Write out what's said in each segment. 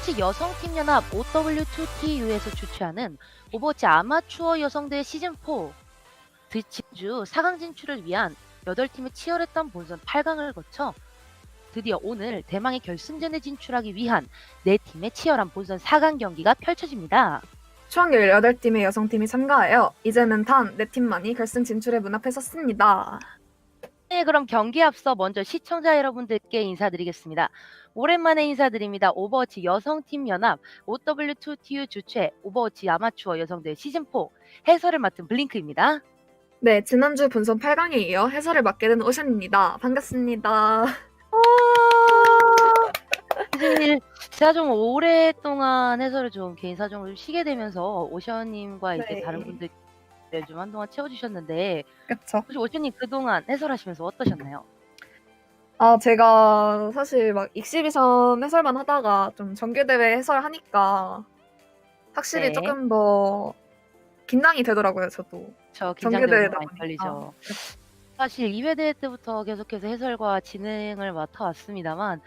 오버워치 여성팀 연합 OW2TU에서 주최하는 오버워치 아마추어 여성대회 시즌4 지난주 4강 진출을 위한 8팀의 치열했던 본선 8강을 거쳐 드디어 오늘 대망의 결승전에 진출하기 위한 4팀의 치열한 본선 4강 경기가 펼쳐집니다. 총 18팀의 여성팀이 참가하여 이제는 단 4팀만이 결승 진출에 문 앞에 섰습니다. 네, 그럼 경기에 앞서 먼저 시청자 여러분들께 인사드리겠습니다. 오랜만에 인사드립니다. 오버워치 여성팀 연합 OW2TU 주최 오버워치 아마추어 여성대회 시즌4 해설을 맡은 블링크입니다. 네, 지난주 본선 8강에 이어 해설을 맡게 된 오션입니다. 반갑습니다. 사실 제가 좀 오랫동안 해설을 좀 개인 사정으로 좀 쉬게 되면서 오션님과 이제 다른 네, 분들 좀 한동안 채워주셨는데 그쵸. 혹시 오션님 그동안 해설하시면서 어떠셨나요? 제가 사실 막 익시비션 해설만 하다가 좀 정규대회 해설하니까 확실히 네, 조금 더 긴장이 되더라고요, 저도. 저 긴장되고 좀 정규대회다 많이 보니까. 떨리죠. 사실 2회 대회 때부터 계속해서 해설과 진행을 맡아왔습니다만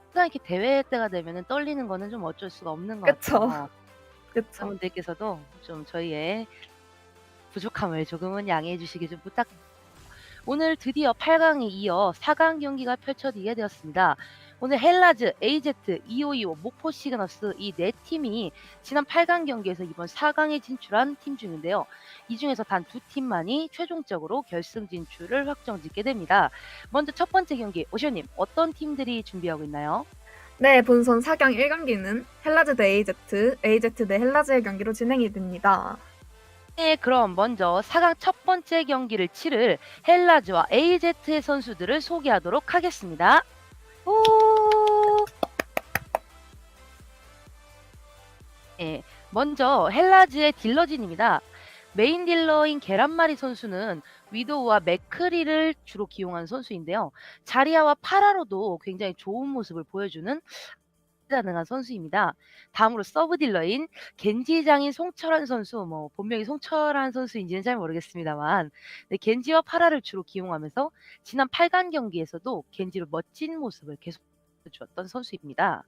항상 이렇게 대회 때가 되면은 떨리는 거는 좀 어쩔 수가 없는 것 그쵸, 같아요. 그쵸. 여러분들께서도 좀 저희의 부족함을 조금은 양해해 주시기 좀 오늘 드디어 8강에 이어 4강 경기가 펼쳐지게 되었습니다. 오늘 헬라즈, AZ, 2525, 목포 시그너스 이 4팀이 지난 8강 경기에서 이번 4강에 진출한 팀 중인데요. 이 중에서 단 2팀만이 최종적으로 결승 진출을 확정짓게 됩니다. 먼저 첫 번째 경기, 오션님 어떤 팀들이 준비하고 있나요? 네, 본선 4강 1경기는 헬라즈 대 AZ, AZ 대 헬라즈의 경기로 진행이 됩니다. 네, 그럼 먼저 4강 첫 번째 경기를 치를 헬라즈와 AZ의 선수들을 소개하도록 하겠습니다. 오! 네, 먼저 헬라즈의 딜러진입니다. 메인 딜러인 계란말이 선수는 위도우와 맥크리를 주로 기용한 선수인데요. 자리아와 파라로도 굉장히 좋은 모습을 보여주는 가능한 선수입니다. 다음으로 서브 딜러인 겐지 장인 송철한 선수, 뭐 본명이 송철한 선수인지는 잘 모르겠습니다만, 네, 겐지와 파라를 주로 기용하면서 지난 8강 경기에서도 겐지로 멋진 모습을 계속 보여주었던 선수입니다.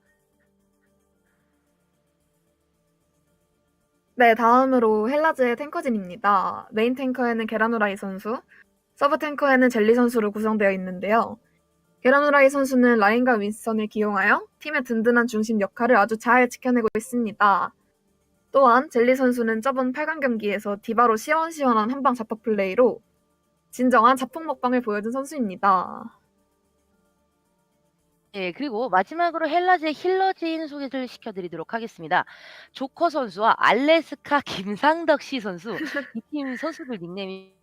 네, 다음으로 헬라즈의 탱커진입니다. 메인 탱커에는 게라누라이 선수, 서브 탱커에는 젤리 선수로 구성되어 있는데요. 게라누라이 선수는 라인과 윈스턴을 기용하여 팀의 든든한 중심 역할을 아주 잘 지켜내고 있습니다. 또한 젤리 선수는 저번 8강 경기에서 디바로 시원시원한 한방 자폭 플레이로 진정한 자폭 먹방을 보여준 선수입니다. 네, 그리고 마지막으로 헬라즈의 힐러진 소개를 시켜드리도록 하겠습니다. 조커 선수와 알래스카 김상덕 씨 선수, 이 팀 선수들 닉네임이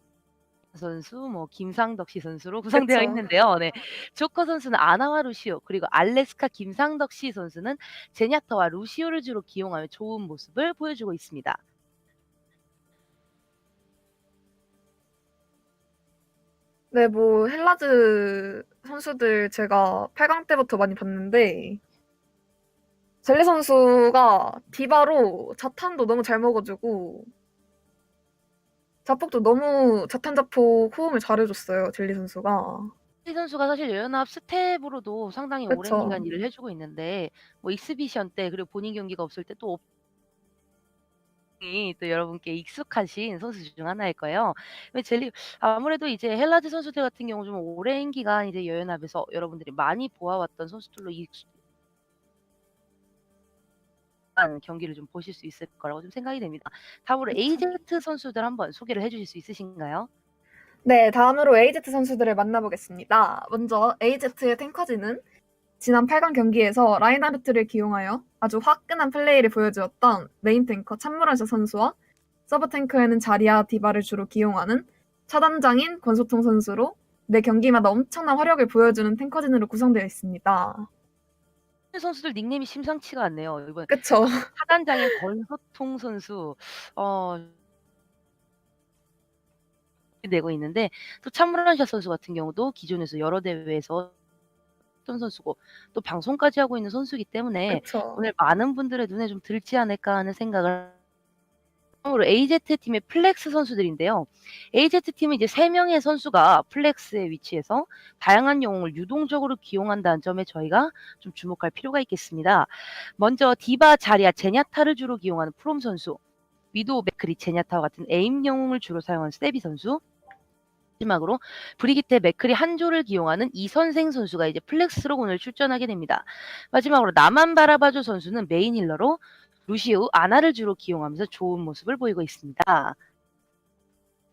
선수, 뭐 김상덕 씨 선수로 구성되어 그쵸. 있는데요. 네. 조커 선수는 아나와 루시오, 그리고 알래스카 김상덕 씨 선수는 제냐타와 루시오를 주로 기용하며 좋은 모습을 보여주고 있습니다. 네, 뭐 헬라즈 선수들 제가 8강 때부터 많이 봤는데 젤리 선수가 디바로 자탄도 너무 잘 먹어주고 자폭도 너무 자탄 자폭 호응을 잘해줬어요, 젤리 선수가. 이 선수가 사실 연합 스텝으로도 상당히 오랜 그쵸. 기간 일을 해주고 있는데 뭐 익스비션 때 그리고 본인 경기가 없을 때 또 또 여러분께 익숙하신 선수 중 하나일 거예요. 근데 아무래도 이제 헬라즈 선수들 같은 경우 좀 오랜 기간 이제 여연합에서 여러분들이 많이 보아왔던 선수들로 경기를 좀 보실 수 있을 거라고 좀 생각이 됩니다. 다음으로 그쵸. AZ 선수들 한번 소개를 해 주실 수 있으신가요? 네, 다음으로 AZ 선수들을 만나보겠습니다. 먼저 AZ의 탱커진은 지난 8강 경기에서 라인하르트를 기용하여 아주 화끈한 플레이를 보여주었던 메인 탱커 찬무라샤 선수와 서브 탱커에는 자리아 디바를 주로 기용하는 차단장인 권소통 선수로 매 경기마다 엄청난 화력을 보여주는 탱커진으로 구성되어 있습니다. 선수들 닉네임이 심상치가 않네요. 이번 그쵸? 사단장인 권소통 선수 내고 있는데 또 참무란샤 선수 같은 경우도 기존에서 여러 대회에서 했던 선수고 또 방송까지 하고 있는 선수이기 때문에 그쵸? 오늘 많은 분들의 눈에 좀 들지 않을까 하는 생각을 으로 AZ팀의 플렉스 선수들인데요. AZ팀은 이제 3명의 선수가 플렉스에 위치해서 다양한 영웅을 유동적으로 기용한다는 점에 저희가 좀 주목할 필요가 있겠습니다. 먼저 디바, 자리아, 제냐타를 주로 기용하는 프롬 선수, 위도우, 맥크리, 제냐타와 같은 에임 영웅을 주로 사용하는 세비 선수, 마지막으로 브리기테, 맥크리, 한조를 기용하는 이선생 선수가 이제 플렉스로 오늘 출전하게 됩니다. 마지막으로 나만 바라봐줘 선수는 메인 힐러로 루시우, 아나를 주로 기용하면서 좋은 모습을 보이고 있습니다.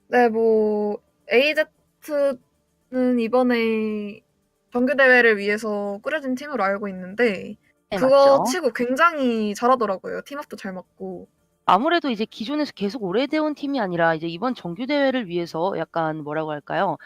네, 뭐 AZ는 이번에 정규 대회를 위해서 꾸려진 팀으로 알고 있는데 네, 그거 맞죠. 치고 굉장히 잘하더라고요. 팀업도 잘 맞고. 아무래도 이제 기존에서 계속 오래돼 온 팀이 아니라 이제 이번 정규 대회를 위해서 약간 뭐라고 할까요?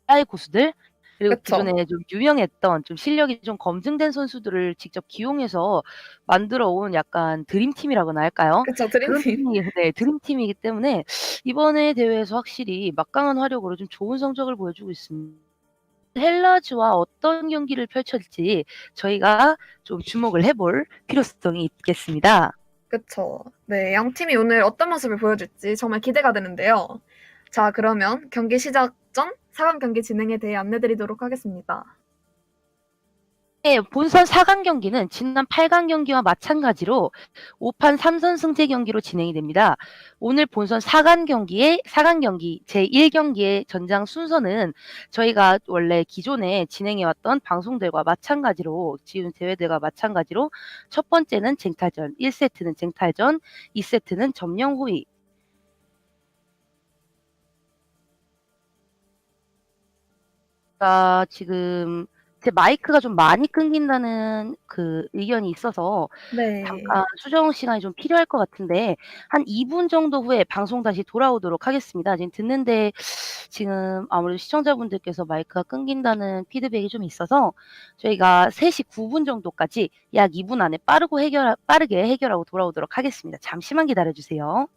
아의 고수들 그리고 그쵸. 기존에 좀 유명했던 좀 실력이 좀 검증된 선수들을 직접 기용해서 만들어 온 약간 드림팀이라고나 할까요? 그쵸. 그런 드림팀. 팀이 네 드림팀이기 때문에 이번에 대회에서 확실히 막강한 화력으로 좀 좋은 성적을 보여주고 있습니다. 헬라즈와 어떤 경기를 펼칠지 저희가 좀 주목을 해볼 필요성이 있겠습니다. 그쵸. 네, 양 팀이 오늘 어떤 모습을 보여줄지 정말 기대가 되는데요. 자, 그러면 경기 시작 전 4강 경기 진행에 대해 안내드리도록 하겠습니다. 네, 본선 4강 경기는 지난 8강 경기와 마찬가지로 5판 3선승제 경기로 진행이 됩니다. 오늘 본선 4강 경기 제1경기의 전장 순서는 저희가 원래 기존에 진행해왔던 방송들과 마찬가지로 지금 대회들과 마찬가지로 첫 번째는 쟁탈전, 1세트는 쟁탈전, 2세트는 점령 호위, 지금 제 마이크가 좀 많이 끊긴다는 그 의견이 있어서 네. 잠깐 수정 시간이 좀 필요할 것 같은데 한 2분 정도 후에 방송 다시 돌아오도록 하겠습니다. 지금 듣는데 지금 아무래도 시청자분들께서 마이크가 끊긴다는 피드백이 좀 있어서 저희가 3시 9분 정도까지 약 2분 안에 빠르게 해결하고 돌아오도록 하겠습니다. 잠시만 기다려 주세요.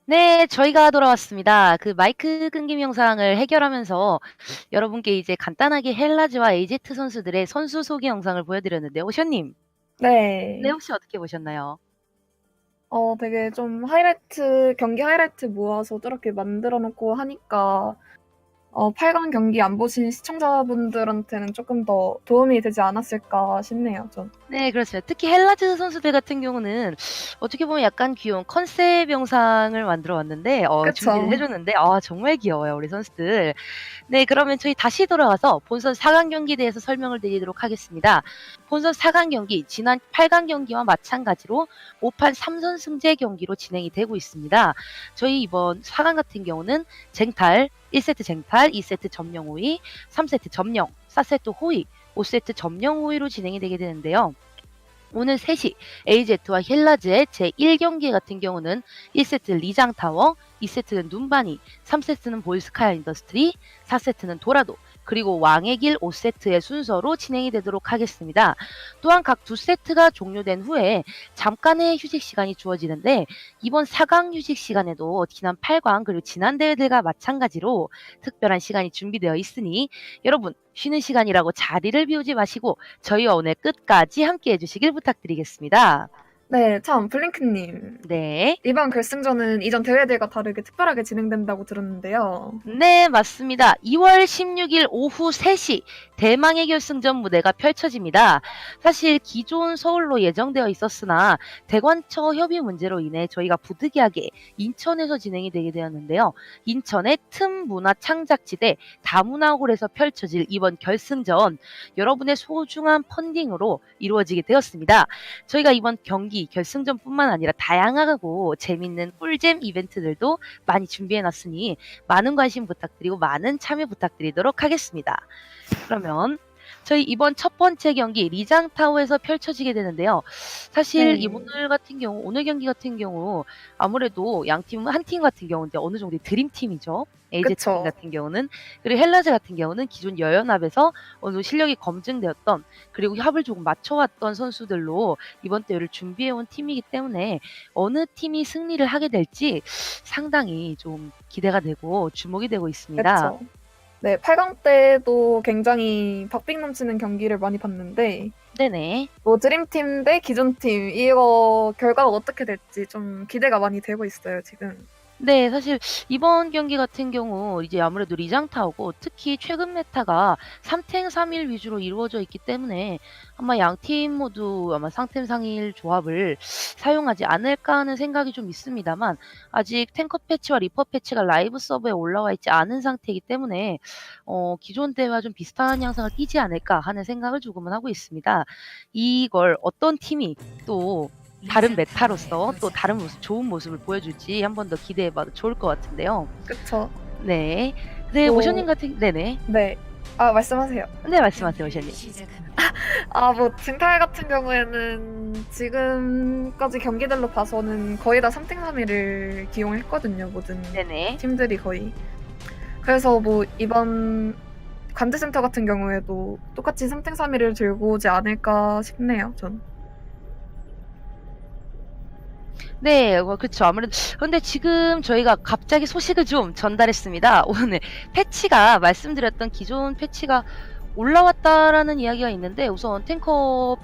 네, 저희가 돌아왔습니다. 그 마이크 끊김 영상을 해결하면서 여러분께 이제 간단하게 헬라즈와 AZ 선수들의 선수 소개 영상을 보여드렸는데, 오션님, 네, 네. 혹시 어떻게 보셨나요? 되게 좀 경기 하이라이트 모아서 저렇게 만들어 놓고 하니까 8강 경기 안 보신 시청자분들한테는 조금 더 도움이 되지 않았을까 싶네요, 전. 네, 그렇습니다. 특히 헬라즈 선수들 같은 경우는 어떻게 보면 약간 귀여운 컨셉 영상을 만들어 왔는데, 준비를 그쵸. 해줬는데, 정말 귀여워요, 우리 선수들. 네, 그러면 저희 다시 돌아와서 본선 4강 경기에 대해서 설명을 드리도록 하겠습니다. 본선 4강 경기, 지난 8강 경기와 마찬가지로 5판 3선승제 경기로 진행이 되고 있습니다. 저희 이번 4강 같은 경우는 쟁탈, 1세트 쟁탈, 2세트 점령 호위, 3세트 점령, 4세트 호위, 5세트 점령 호위로 진행이 되게 되는데요. 오늘 3시 AZ와 헬라즈의 제1경기 같은 경우는 1세트 리장타워, 2세트는 눈바니, 3세트는 볼스카야 인더스트리, 4세트는 도라도, 그리고 왕의 길 5세트의 순서로 진행이 되도록 하겠습니다. 또한 각 2세트가 종료된 후에 잠깐의 휴식 시간이 주어지는데 이번 4강 휴식 시간에도 지난 8강 그리고 지난 대회들과 마찬가지로 특별한 시간이 준비되어 있으니 여러분 쉬는 시간이라고 자리를 비우지 마시고 저희와 오늘 끝까지 함께 해주시길 부탁드리겠습니다. 네, 참 블링크님. 네. 이번 결승전은 이전 대회들과 다르게 특별하게 진행된다고 들었는데요. 네, 맞습니다. 2월 16일 오후 3시 대망의 결승전 무대가 펼쳐집니다. 사실 기존 서울로 예정되어 있었으나 대관처 협의 문제로 인해 저희가 부득이하게 인천에서 진행이 되게 되었는데요. 인천의 틈문화창작지대 다문화홀에서 펼쳐질 이번 결승전 여러분의 소중한 펀딩으로 이루어지게 되었습니다. 저희가 이번 경기 결승전뿐만 아니라 다양하고 재밌는 꿀잼 이벤트들도 많이 준비해놨으니 많은 관심 부탁드리고 많은 참여 부탁드리도록 하겠습니다. 그러면 저희 이번 첫 번째 경기 리장타워에서 펼쳐지게 되는데요. 사실 네. 오늘 경기 같은 경우 아무래도 양 팀은 한 팀 같은 경우는 이제 어느 정도의 드림팀이죠. AZ 팀 그쵸. 같은 경우는 그리고 헬라즈 같은 경우는 기존 여연합에서 어느 정도 실력이 검증되었던 그리고 협을 조금 맞춰왔던 선수들로 이번 대회를 준비해온 팀이기 때문에 어느 팀이 승리를 하게 될지 상당히 좀 기대가 되고 주목이 되고 있습니다. 그쵸. 네, 8강 때도 굉장히 박빙 넘치는 경기를 많이 봤는데 네네. 뭐 드림팀 대 기존팀 이거 결과가 어떻게 될지 좀 기대가 많이 되고 있어요, 지금. 네. 사실 이번 경기 같은 경우 이제 아무래도 리장타오고 특히 최근 메타가 3탱 3일 위주로 이루어져 있기 때문에 아마 양팀 모두 아마 상템 상일 조합을 사용하지 않을까 하는 생각이 좀 있습니다만 아직 탱커 패치와 리퍼 패치가 라이브 서버에 올라와 있지 않은 상태이기 때문에 기존 때와 좀 비슷한 양상을 띠지 않을까 하는 생각을 조금은 하고 있습니다. 이걸 어떤 팀이 또 다른 메타로서 또 다른 모습, 좋은 모습을 보여줄지 한 번 더 기대해봐도 좋을 것 같은데요. 그쵸. 네. 네, 또 오션님 같은, 네네. 네. 아, 말씀하세요. 네, 말씀하세요, 오션님. 뭐 징탈 같은 경우에는 지금까지 경기들로 봐서는 거의 다 3탱 3일을 기용했거든요, 모든 네네. 팀들이 거의. 그래서 뭐 이번 관제센터 같은 경우에도 똑같이 3탱 3일을 들고 오지 않을까 싶네요, 전. 네, 그쵸. 아무래도, 근데 지금 저희가 갑자기 소식을 좀 전달했습니다. 오늘 패치가, 말씀드렸던 기존 패치가 올라왔다라는 이야기가 있는데, 우선 탱커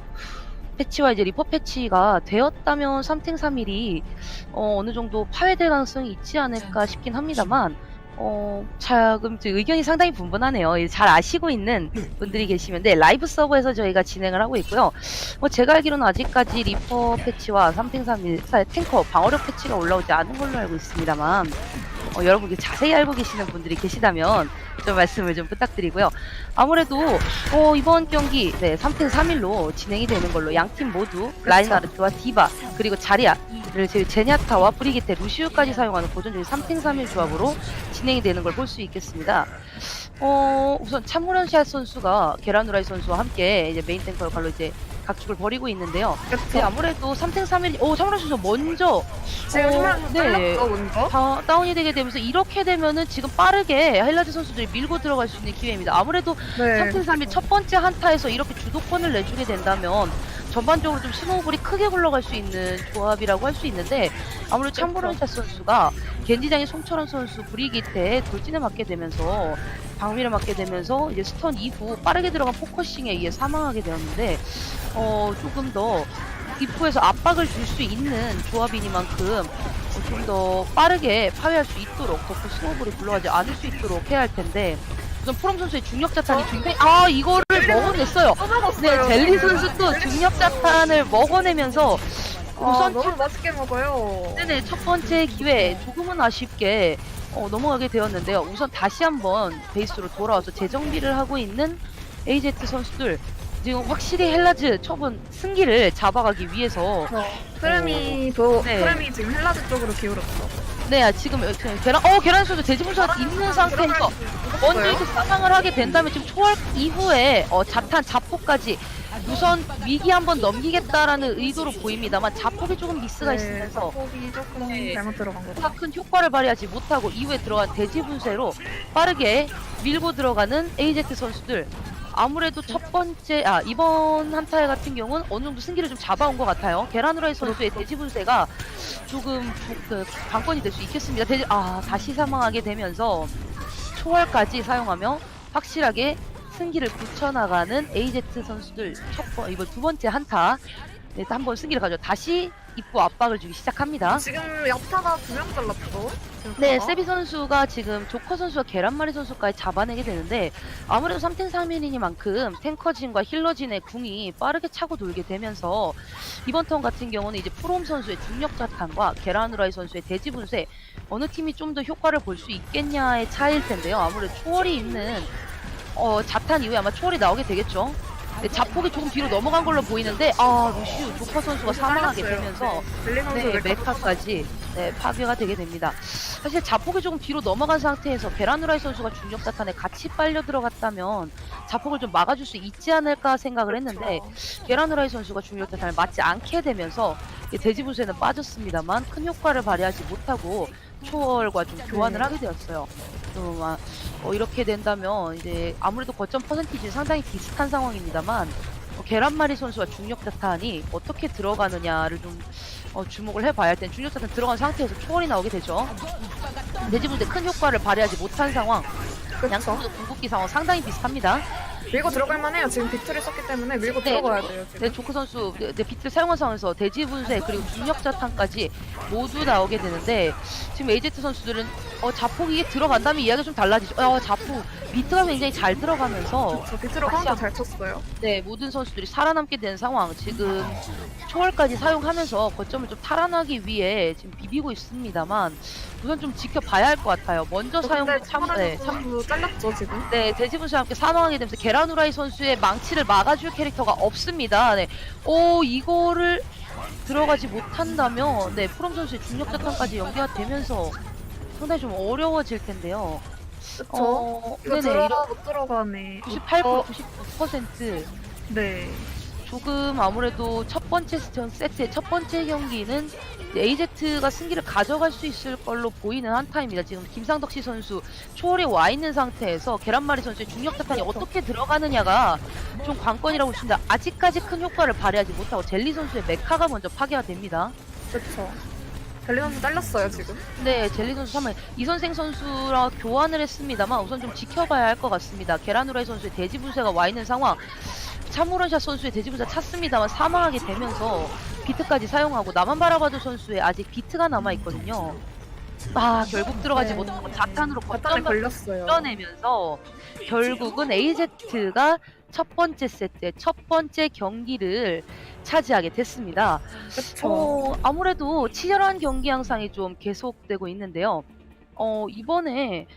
패치와 이제 리퍼 패치가 되었다면 3탱 3일이 어느 정도 파괴될 가능성이 있지 않을까 싶긴 합니다만, 그럼 저희 의견이 상당히 분분하네요. 잘 아시고 있는 분들이 계시는데 라이브 서버에서 저희가 진행을 하고 있고요. 제가 알기로는 아직까지 리퍼 패치와 3탱 3일 탱커 방어력 패치가 올라오지 않은 걸로 알고 있습니다만 여러분 자세히 알고 계시는 분들이 계시다면 좀 말씀을 좀 부탁드리고요. 아무래도 이번 경기 3탱 3일로 진행이 되는 걸로 양팀 모두 라인하르트와 디바 그리고 자리아를 제냐타와 브리기테, 루시우까지 사용하는 고전적인 3탱 3일 조합으로 진행이 되는 걸 볼 수 있겠습니다. 우선 참호련시아 선수가 게라누라이 선수와 함께 이제 메인 탱커 역할로 이제 각축을 벌이고 있는데요. 네, 아무래도 3탱 3일, 참호련 선수 먼저 지금 한명 네. 잘랐죠, 먼저? 다운이 되게 되면서 이렇게 되면은 지금 빠르게 헬라즈 선수들이 밀고 들어갈 수 있는 기회입니다. 아무래도 네. 3탱 3일 첫 번째 한타에서 이렇게 주도권을 내주게 된다면 전반적으로 좀 스노우볼이 크게 굴러갈 수 있는 조합이라고 할 수 있는데 아무래도 참브론샷 선수가 겐지장의 송철원 선수 브리기테에 돌진을 맞게 되면서 방미를 맞게 되면서 이제 스턴 이후 빠르게 들어간 포커싱에 의해 사망하게 되었는데 조금 더 입구에서 압박을 줄 수 있는 조합이니만큼 좀 더 빠르게 파괴할 수 있도록 덕후 스노우볼이 굴러가지 않을 수 있도록 해야 할 텐데 우선 프롬 선수의 중력 자탄이 굉장히 이거를 먹어냈어요. 네, 젤리 선수도 중력 자탄을 먹어내면서 우선 너무 맛있게 먹어요. 네네 첫 번째 기회 조금은 아쉽게 넘어가게 되었는데요. 우선 다시 한번 베이스로 돌아와서 재정비를 하고 있는 AZ 선수들 지금 확실히 헬라즈 처분 승기를 잡아가기 위해서 프레미 지금 헬라즈 쪽으로 기울었어. 네 지금 계란 선수 돼지분수가 있는 상태에서 먼저 이렇게 사망을 하게 된다면 지금 초월 이후에 자탄 자폭까지 우선 위기 한번 넘기겠다라는 의도로 보입니다만 자폭이 조금 미스가 있으면서 자폭이 조금 잘못 들어간 거죠. 큰 효과를 발휘하지 못하고 이후에 들어간 돼지 분쇄로 빠르게 밀고 들어가는 AZ 선수들 아무래도 첫 번째 이번 한타에 같은 경우는 어느 정도 승기를 좀 잡아온 것 같아요. 게라누라이 선수의 돼지 분쇄가 조금 관건이 될 수 있겠습니다. 다시 사망하게 되면서 초월까지 사용하며 확실하게 승기를 붙여나가는 AZ 선수들 이번 두 번째 한타 한번 승기를 가져 다시 입구 압박을 주기 시작합니다. 지금 야타가 2명 잘랐어. 네, 세비 선수가 지금 조커 선수와 계란말이 선수까지 잡아내게 되는데 아무래도 3탱 3일이니만큼 탱커진과 힐러진의 궁이 빠르게 차고 돌게 되면서 이번 턴 같은 경우는 이제 프롬 선수의 중력 자탄과 게라누라이 선수의 대지 분쇄 어느 팀이 좀 더 효과를 볼 수 있겠냐의 차이일 텐데요. 아무래도 초월이 있는 자탄 이후에 아마 초월이 나오게 되겠죠. 네, 자폭이 조금 뒤로 넘어간 걸로 보이는데 루시우 조커 선수가 사망하게 되면서 메카까지 파괴가 되게 됩니다. 사실 자폭이 조금 뒤로 넘어간 상태에서 게라누라이 선수가 중력 자탄에 같이 빨려 들어갔다면 자폭을 좀 막아줄 수 있지 않을까 생각을 했는데 게라누라이 선수가 중력 자탄을 맞지 않게 되면서 돼지분쇄는 빠졌습니다만 큰 효과를 발휘하지 못하고 초월과 좀 교환을 하게 되었어요. 이렇게 된다면 이제 아무래도 거점 퍼센티지는 상당히 비슷한 상황입니다만 계란말이 선수와 중력 자탄이 어떻게 들어가느냐를 좀 주목을 해봐야 할 텐데 중력 자탄 들어간 상태에서 초월이 나오게 되죠. 돼지분쇄 큰 효과를 발휘하지 못한 상황 양쪽도 궁극기 상황 상당히 비슷합니다. 밀고 들어갈 만해요. 지금 비트를 썼기 때문에 밀고 들어가야 돼요. 지금. 네, 조크 선수 비트를 사용한 상황에서 대지 분쇄 그리고 중력 자탄까지 모두 나오게 되는데 지금 AZ 선수들은 자폭이 들어간다면 이야기가 좀 달라지죠. 자폭 비트가 굉장히 잘 들어가면서 비트로 카운터 잘 쳤어요. 네, 모든 선수들이 살아남게 된 상황. 지금 초월까지 사용하면서 거점을 좀 탈환하기 위해 지금 비비고 있습니다만 우선 좀 지켜봐야 할 것 같아요. 먼저 사용된 참부 잘랐죠 지금. 네, 돼지분수와 함께 사망하게 되면서 게라누라이 선수의 망치를 막아줄 캐릭터가 없습니다. 네, 이거를 들어가지 못한다면 프롬 선수의 중력 자탄까지 연계가 되면서 상당히 좀 어려워질 텐데요. 그쵸? 이거 못 들어가네. 98%, 99%. 네. 조금 아무래도 첫 번째 세트의 첫 번째 경기는 AZ가 승기를 가져갈 수 있을 걸로 보이는 한타입니다. 지금 김상덕씨 선수 초월에 와 있는 상태에서 계란말이 선수의 중력 자탄이 어떻게 들어가느냐가 좀 관건이라고 있습니다. 아직까지 큰 효과를 발휘하지 못하고 젤리 선수의 메카가 먼저 파괴가 됩니다. 그렇죠. 젤리 선수 잘렸어요 지금. 네, 젤리 선수 3회 이선생 선수랑 교환을 했습니다만 우선 좀 지켜봐야 할 것 같습니다. 게라누라이 선수의 대지 분쇄가 와 있는 상황. 차무런샷 선수의 돼지분쇄 찼습니다만 사망하게 되면서 비트까지 사용하고 나만 바라봐도 선수의 아직 비트가 남아있거든요. 결국 들어가지 못하고 자탄으로 거점을 걸렸어요. 끌어내면서 결국은 AZ가 첫 번째 세트의 첫 번째 경기를 차지하게 됐습니다. 그렇죠. 아무래도 치열한 경기 양상이 좀 계속되고 있는데요. 이번에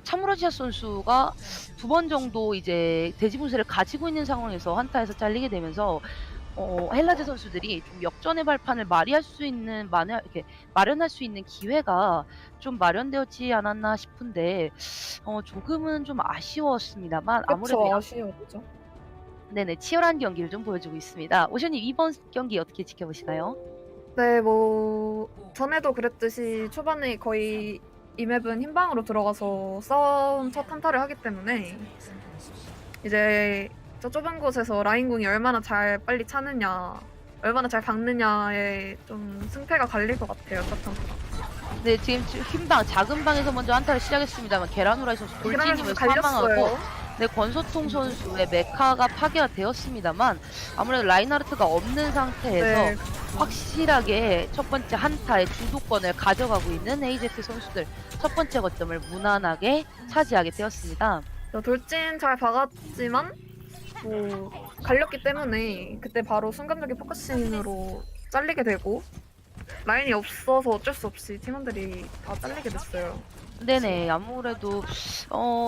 차무라지아 선수가 두 번 정도 이제 돼지분쇄를 가지고 있는 상황에서 한타에서 잘리게 되면서 헬라즈 선수들이 좀 역전의 발판을 마련할 수 있는 기회가 좀 마련되었지 않았나 싶은데 조금은 좀 아쉬웠습니다만 아무래도 아쉬웠죠. 네네 치열한 경기를 좀 보여주고 있습니다. 오션님 이번 경기 어떻게 지켜보시나요? 네, 전에도 그랬듯이 초반에 거의 이 맵은 흰방으로 들어가서 싸움 첫 한타를 하기 때문에 이제 저 좁은 곳에서 라인궁이 얼마나 잘 빨리 차느냐, 얼마나 잘 박느냐에 좀 승패가 갈릴 것 같아요. 서천수랑. 네, 지금 흰방 작은 방에서 먼저 한타를 시작했습니다만 계란후라이 선수 계란을 돌진님을 사망하고 갈렸어요. 네, 권소통 선수의 메카가 파괴가 되었습니다만 아무래도 라인하르트가 없는 상태에서 네, 확실하게 첫 번째 한타의 주도권을 가져가고 있는 AZ 선수들 첫 번째 거점을 무난하게 차지하게 되었습니다. 저 돌진 잘 박았지만 뭐 갈렸기 때문에 그때 바로 순간적인 포커싱으로 잘리게 되고 라인이 없어서 어쩔 수 없이 팀원들이 다 잘리게 됐어요. 네네, 아무래도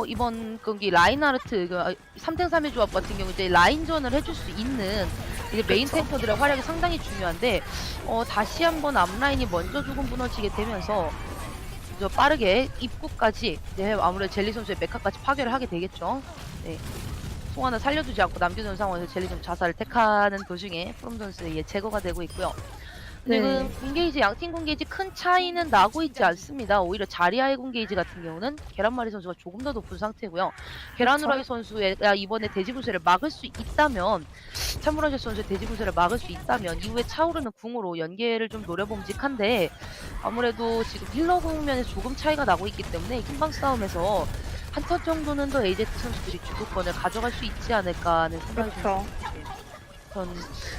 이번 경기 라인하르트 3탱 3의 조합 같은 경우 이제 라인전을 해줄 수 있는 이제 메인 그쵸. 탱커들의 활약이 상당히 중요한데 다시 한번 앞라인이 먼저 조금 무너지게 되면서 저 빠르게 입구까지 네, 아무래도 젤리 선수의 메카까지 파괴를 하게 되겠죠. 네. 송 하나 살려두지 않고 남겨둔 상황에서 젤리 선수 자살을 택하는 도중에 프롬 선수의 제거가 되고 있고요. 지금 네, 공게이지 양팀 공게이지 큰 차이는 나고 있지 않습니다. 오히려 자리아의 공게이지 같은 경우는 계란말이 선수가 조금 더 높은 상태고요. 계란후라이 선수의 이번에 돼지분쇄를 막을 수 있다면 참무라제 선수의 돼지분쇄를 막을 수 있다면 이후에 차오르는 궁으로 연계를 좀 노려봄직한데 아무래도 지금 힐러 국면에서 조금 차이가 나고 있기 때문에 흰방 싸움에서 한 턴 정도는 더 AZ 선수들이 주도권을 가져갈 수 있지 않을까 하는 생각이 그렇죠. 듭니다. 전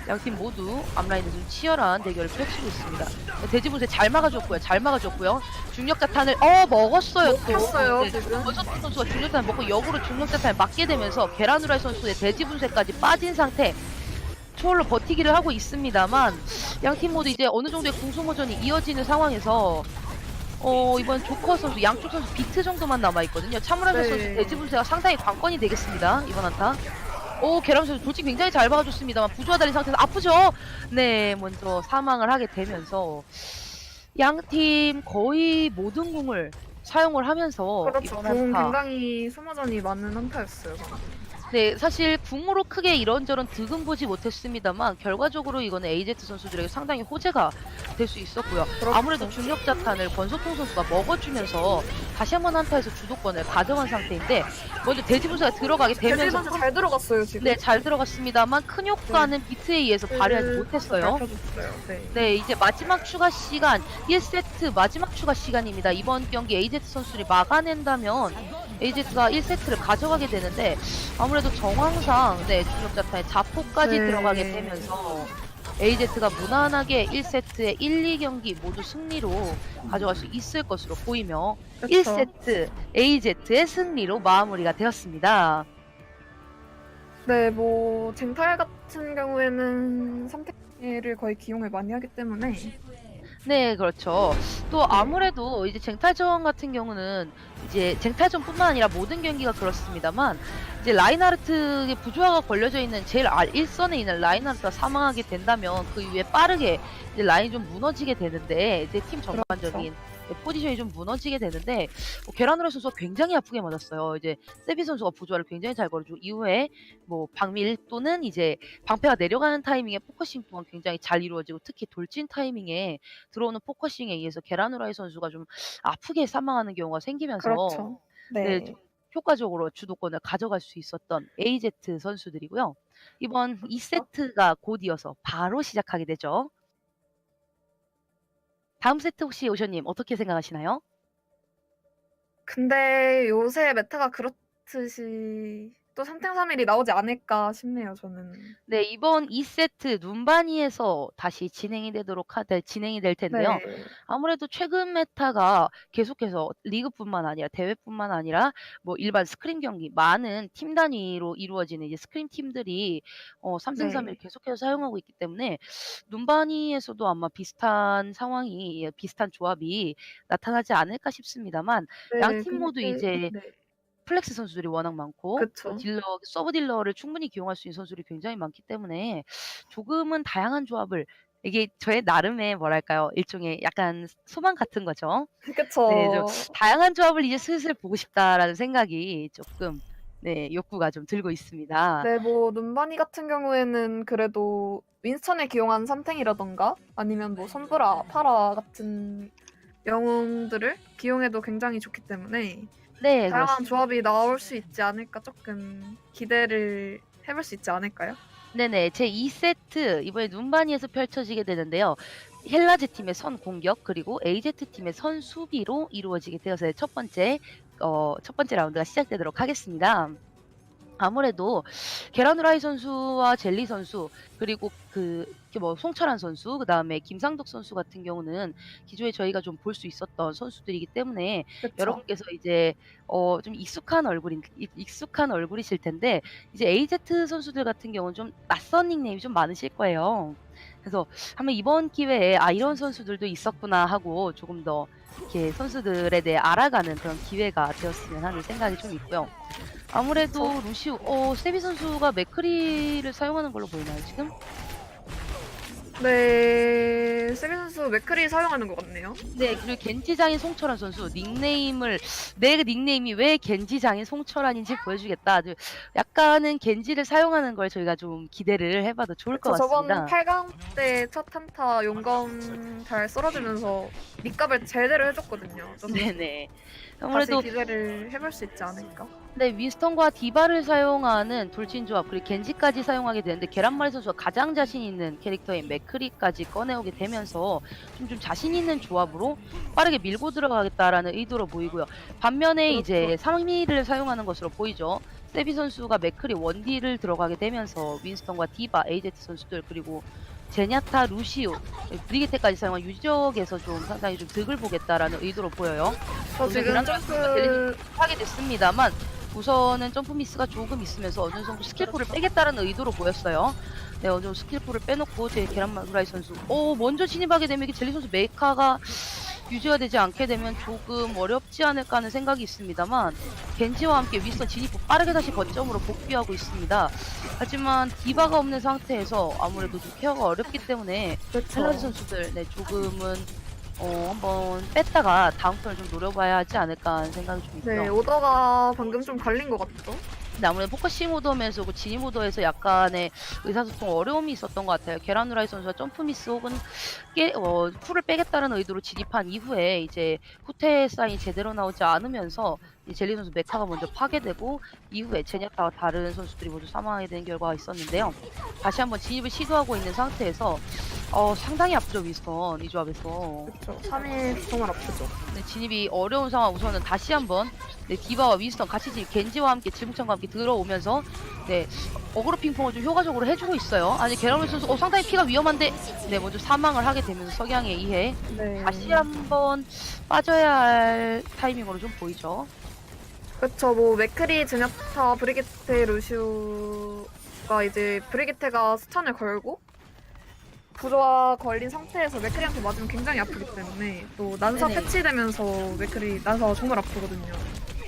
양팀 모두 앞라인에서 좀 치열한 대결을 펼치고 있습니다. 돼지분쇄 잘 막아줬고요. 잘 막아줬고요. 중력자탄을 먹었어요. 또. 먹혔어요, 네, 지금. 권석희 선수가 중력자탄 먹고 역으로 중력자탄을 맞게 되면서 계란후라이 선수의 돼지분쇄까지 빠진 상태. 초월로 버티기를 하고 있습니다만 양팀 모두 이제 어느 정도의 공수모전이 이어지는 상황에서 이번 조커 선수, 양쪽 선수 비트 정도만 남아있거든요. 차무라세 네. 선수 돼지분쇄가 상당히 관건이 되겠습니다. 이번 한타. 계란 선수 돌진 굉장히 잘 박아줬습니다만 부조화 달린 상태에서 아프죠? 네, 먼저 사망을 하게 되면서 양팀 거의 모든 궁을 사용을 하면서 그렇죠. 이번 궁 한타 굉장히 소모전이 많은 한타였어요. 네, 사실 궁으로 크게 이런저런 득은 보지 못했습니다만 결과적으로 이거는 AZ 선수들에게 상당히 호재가 될 수 있었고요. 그렇죠. 아무래도 중력자탄을 권소통 선수가 먹어주면서 다시 한번 한타에서 주도권을 가져간 상태인데 먼저 돼지분쇄가 들어가게 되면서 돼지분쇄 잘 들어갔어요, 지금. 네, 잘 들어갔습니다만 큰 효과는 비트에 의해서 발휘하지 못했어요. 밝혀줬어요. 네. 네, 이제 마지막 추가 시간 1세트 마지막 추가 시간입니다. 이번 경기 AZ 선수들이 막아낸다면 AZ가 1세트를 가져가게 되는데 아무래도 정황상 네, 중력자탄의 자포까지 네. 들어가게 되면서 AZ가 무난하게 1세트의 1, 2경기 모두 승리로 가져갈 수 있을 것으로 보이며 그쵸. 1세트 AZ의 승리로 마무리가 되었습니다. 네, 뭐 쟁탈 같은 경우에는 삼택을 거의 기용을 많이 하기 때문에 네, 그렇죠. 또 아무래도 이제 쟁탈전 같은 경우는 이제 쟁탈전뿐만 아니라 모든 경기가 그렇습니다만 이제 라인하르트의 부조화가 걸려져 있는 제일 1선에 있는 라인하르트가 사망하게 된다면 그 이후에 빠르게 이제 라인이 좀 무너지게 되는데 이제 팀 전반적인 포지션이 좀 무너지게 되는데 계란후라이 선수가 굉장히 아프게 맞았어요. 이제 세비 선수가 부조화를 굉장히 잘 걸어주고 이후에 뭐 박밀 또는 이제 방패가 내려가는 타이밍에 포커싱 또한 굉장히 잘 이루어지고 특히 돌진 타이밍에 들어오는 포커싱에 의해서 계란후라이 선수가 좀 아프게 사망하는 경우가 생기면서 그렇죠. 네, 네. 좀 효과적으로 주도권을 가져갈 수 있었던 AZ 선수들이고요. 이번 2세트가 곧 이어서 바로 시작하게 되죠. 다음 세트 혹시 오션님 어떻게 생각하시나요? 근데 요새 메타가 그렇듯이 또 3탱3일이 나오지 않을까 싶네요, 저는. 네, 이번 2세트 눈바니에서 다시 진행이 될 텐데요. 네. 아무래도 최근 메타가 계속해서 리그뿐만 아니라 대회뿐만 아니라 뭐 일반 스크림 경기 많은 팀 단위로 이루어지는 이제 스크림 팀들이 3생 3일 네. 계속해서 사용하고 있기 때문에 눈바니에서도 아마 비슷한 상황이 비슷한 조합이 나타나지 않을까 싶습니다만 네, 양팀 모두 이제 네. 플렉스 선수들이 워낙 많고 또 그쵸. 서브 딜러를 충분히 기용할 수 있는 선수들이 굉장히 많기 때문에 조금은 다양한 조합을 이게 저의 나름의 뭐랄까요? 일종의 약간 소망 같은 거죠. 네, 좀 그쵸. 다양한 조합을 이제 슬슬 보고 싶다라는 생각이 조금 네, 욕구가 좀 들고 있습니다. 네, 뭐 눈바니 같은 경우에는 그래도 윈스턴에 기용한 삼탱이라던가 아니면 뭐 손브라, 파라 같은 영웅들을 기용해도 굉장히 좋기 때문에 네, 다양한 그렇습니다. 조합이 나올 수 있지 않을까 조금 기대를 해볼 수 있지 않을까요? 네네. 제 2세트 이번에 눈바니에서 펼쳐지게 되는데요. 헬라즈 팀의 선 공격 그리고 AZ 팀의 선 수비로 이루어지게 되어서 첫 번째 라운드가 시작되도록 하겠습니다. 아무래도 계란 후라이 선수와 젤리 선수 그리고 송철환 선수 그다음에 김상덕 선수 같은 경우는 기존에 저희가 좀 볼 수 있었던 선수들이기 때문에 그쵸. 여러분께서 이제 좀 익숙한 얼굴이실 텐데 이제 AZ 선수들 같은 경우는 좀 낯선 닉네임이 좀 많으실 거예요. 그래서 한번 이번 기회에 '아 이런 선수들도 있었구나.' 하고 조금 더 이렇게 선수들에 대해 알아가는 그런 기회가 되었으면 하는 생각이 좀 있고요. 저 아무래도 세비 선수가 맥크리를 사용하는 걸로 보이나요, 지금? 네, 세비 선수 맥크리 사용하는 것 같네요. 네, 그리고 겐지장인 송철환 선수 내 닉네임이 왜 겐지장인 송철환인지 보여주겠다. 아주 약간은 겐지를 사용하는 걸 저희가 좀 기대를 해봐도 좋을 것 그쵸, 저번 같습니다. 8강 때 첫 한타 용검 잘 썰어주면서 밑값을 제대로 해줬거든요. 그래서 네네. 다시 아무래도 기대를 해볼 수 있지 않을까? 네, 윈스턴과 디바를 사용하는 돌진 조합 그리고 겐지까지 사용하게 되는데 계란말이 선수가 가장 자신 있는 캐릭터인 맥크리까지 꺼내오게 되면서 좀 자신 있는 조합으로 빠르게 밀고 들어가겠다라는 의도로 보이고요. 반면에 이제 3위를 사용하는 것으로 보이죠. 세비 선수가 맥크리 원딜을 들어가게 되면서 윈스턴과 디바, AZ 선수들 그리고 제냐타, 루시우, 브리기테까지 사용한 유적에서 좀 상당히 좀 득을 보겠다라는 의도로 보여요. 저 지금 점프 하게 됐습니다만 우선은 점프 미스가 조금 있으면서 어느 정도 스킬풀을 빼겠다는 의도로 보였어요. 네, 어느 정도 스킬풀을 빼놓고 제 계란말이 선수 먼저 진입하게 되면 이게 젤리 선수 메이카가 유지가 되지 않게 되면 조금 어렵지 않을까 하는 생각이 있습니다만 겐지와 함께 윈스턴 진입 후 빠르게 다시 거점으로 복귀하고 있습니다. 하지만 디바가 없는 상태에서 아무래도 좀 케어가 어렵기 때문에 헬라즈 선수들 조금은 한번 뺐다가 다음 턴을 좀 노려봐야 하지 않을까 하는 생각이 좀 있고요. 네, 오더가 방금 좀 갈린 것 같죠? 근데 아무래도 포커싱 오더면서 진입 오더에서 약간의 의사소통 어려움이 있었던 것 같아요. 계란 후라이 선수가 점프 미스 혹은 풀을 빼겠다는 의도로 진입한 이후에 이제 후퇴 사인이 제대로 나오지 않으면서 이 젤리 선수 메카가 먼저 파괴되고 이후에 제냐타와 다른 선수들이 모두 사망하게 되는 결과가 있었는데요. 다시 한번 진입을 시도하고 있는 상태에서 상당히 아프죠 윈스턴 이 조합에서. 그쵸. 3일 정말 아프죠. 네, 진입이 어려운 상황 우선은 다시 한번 디바와 윈스턴 같이 겐지와 함께 질풍창과 함께 들어오면서 어그로 핑퐁을 좀 효과적으로 해주고 있어요. 아니 게라멜 선수 상당히 피가 위험한데 먼저 사망을 하게 되면서 석양에 의해 네. 다시 한번 빠져야 할 타이밍으로 좀 보이죠. 그쵸, 맥크리, 제냐타, 브리기테, 루시우가 이제 브리기테가 스턴을 걸고 부조화 걸린 상태에서 맥크리한테 맞으면 굉장히 아프기 때문에 또 난사 네네. 패치되면서 맥크리 난사 정말 아프거든요.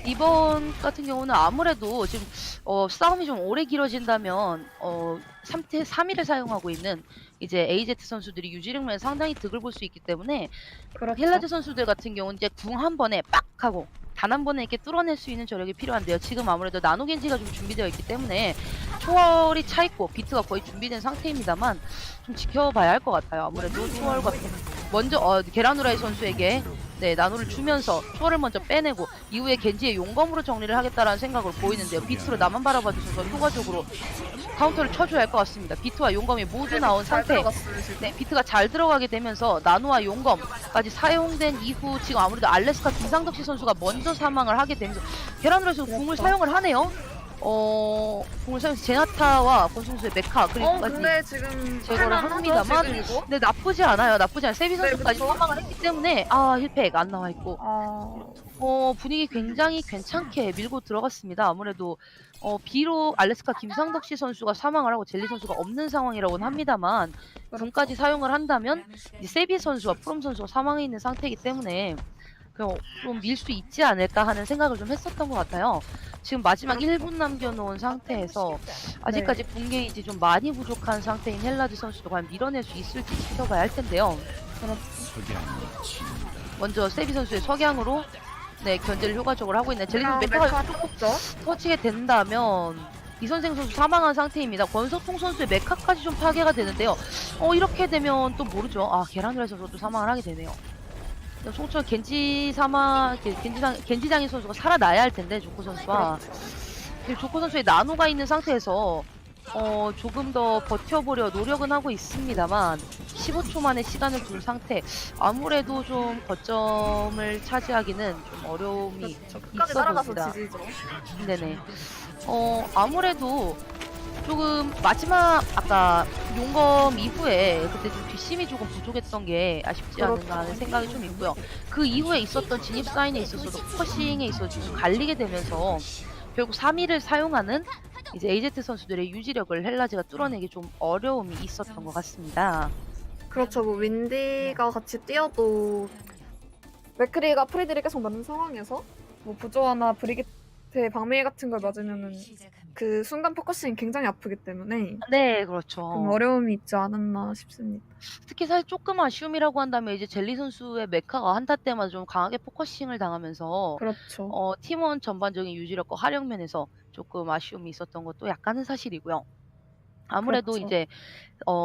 이번 같은 경우는 아무래도 지금 싸움이 좀 오래 길어진다면 3위를 사용하고 있는 이제 AZ 선수들이 유지력면 상당히 득을 볼 수 있기 때문에 그렇죠. 헬라즈 선수들 같은 경우는 이제 궁 한 번에 빡 하고 단 한 번에 이렇게 뚫어낼 수 있는 저력이 필요한데요. 지금 아무래도 나노겐지가 좀 준비되어 있기 때문에 초월이 차 있고 비트가 거의 준비된 상태입니다만 좀 지켜봐야 할 것 같아요. 아무래도 초월과 먼저 계란 후라이 선수에게 나노를 주면서 초월을 먼저 빼내고 이후에 겐지의 용검으로 정리를 하겠다라는 생각으로 보이는데요. 비트로 나만 바라봐주셔서 효과적으로 카운터를 쳐줘야 할 것 같습니다. 비트와 용검이 모두 나온 상태. 비트가 잘 들어가게 되면서 나노와 용검까지 사용된 이후 지금 아무래도 알래스카 김상덕 씨 선수가 먼저 사망을 하게 되면서 계란으로서 궁을 사용을 하네요. 궁을 사용해서 제나타와 권순수의 메카 그리고까지 근데 지금 제거를 합니다만 근데 나쁘지 않아요. 세비 선수까지 그쵸. 사망을 했기 때문에 힐팩 안 나와 있고 분위기 굉장히 괜찮게 밀고 들어갔습니다. 아무래도 비록 알래스카 김상덕 씨 선수가 사망을 하고 젤리 선수가 없는 상황이라고는 합니다만 궁까지 사용을 한다면 이제 세비 선수와 프롬 선수가 사망해 있는 상태이기 때문에 좀 밀 수 있지 않을까 하는 생각을 좀 했었던 것 같아요. 지금 마지막 1분 남겨놓은 상태에서 아직까지 분게이지 좀 많이 부족한 상태인 헬라즈 선수도 과연 밀어낼 수 있을지 지켜봐야 할 텐데요. 먼저 세비 선수의 석양으로 견제를 효과적으로 하고 있는 젤리 선수 메카가 터치게 된다면 이선생 선수 사망한 상태입니다. 권석통 선수의 메카까지 좀 파괴가 되는데요. 이렇게 되면 또 모르죠. 계란 후라이 선수가 또 사망을 하게 되네요. 송철 겐지장인 선수가 살아나야 할 텐데 조코 선수와 조코 선수의 나노가 있는 상태에서 조금 더 버텨보려 노력은 하고 있습니다만 15초 만에 시간을 둔 상태 아무래도 좀 거점을 차지하기는 좀 어려움이 그렇죠. 끝까지 있어 따라가서 보입니다. 지지죠. 네네. 아무래도 조금 마지막 아까 용검 이후에 그때 좀 뒷심이 조금 부족했던 게 아쉽지 않은가 하는 생각이 좀 있고요. 그 이후에 있었던 진입 사인에 있어서도 포커싱에 있어서 좀 갈리게 되면서 결국 3위를 사용하는 이제 AZ 선수들의 유지력을 헬라즈가 뚫어내기 좀 어려움이 있었던 것 같습니다. 그렇죠. 뭐 윈디가 같이 뛰어도 맥크리가 프리드를 계속 맞는 상황에서 뭐 부조화나 브리기트의 방밀 같은 걸 맞으면은 그 순간 포커싱이 굉장히 아프기 때문에 네, 좀 그렇죠. 어려움이 있지 않았나 싶습니다. 특히 사실 조금 아쉬움이라고 한다면 이제 젤리 선수의 메카가 한타 때마다 좀 강하게 포커싱을 당하면서 그렇죠. 팀원 전반적인 유지력과 활용 면에서 조금 아쉬움이 있었던 것도 약간은 사실이고요. 아무래도 그렇죠. 이제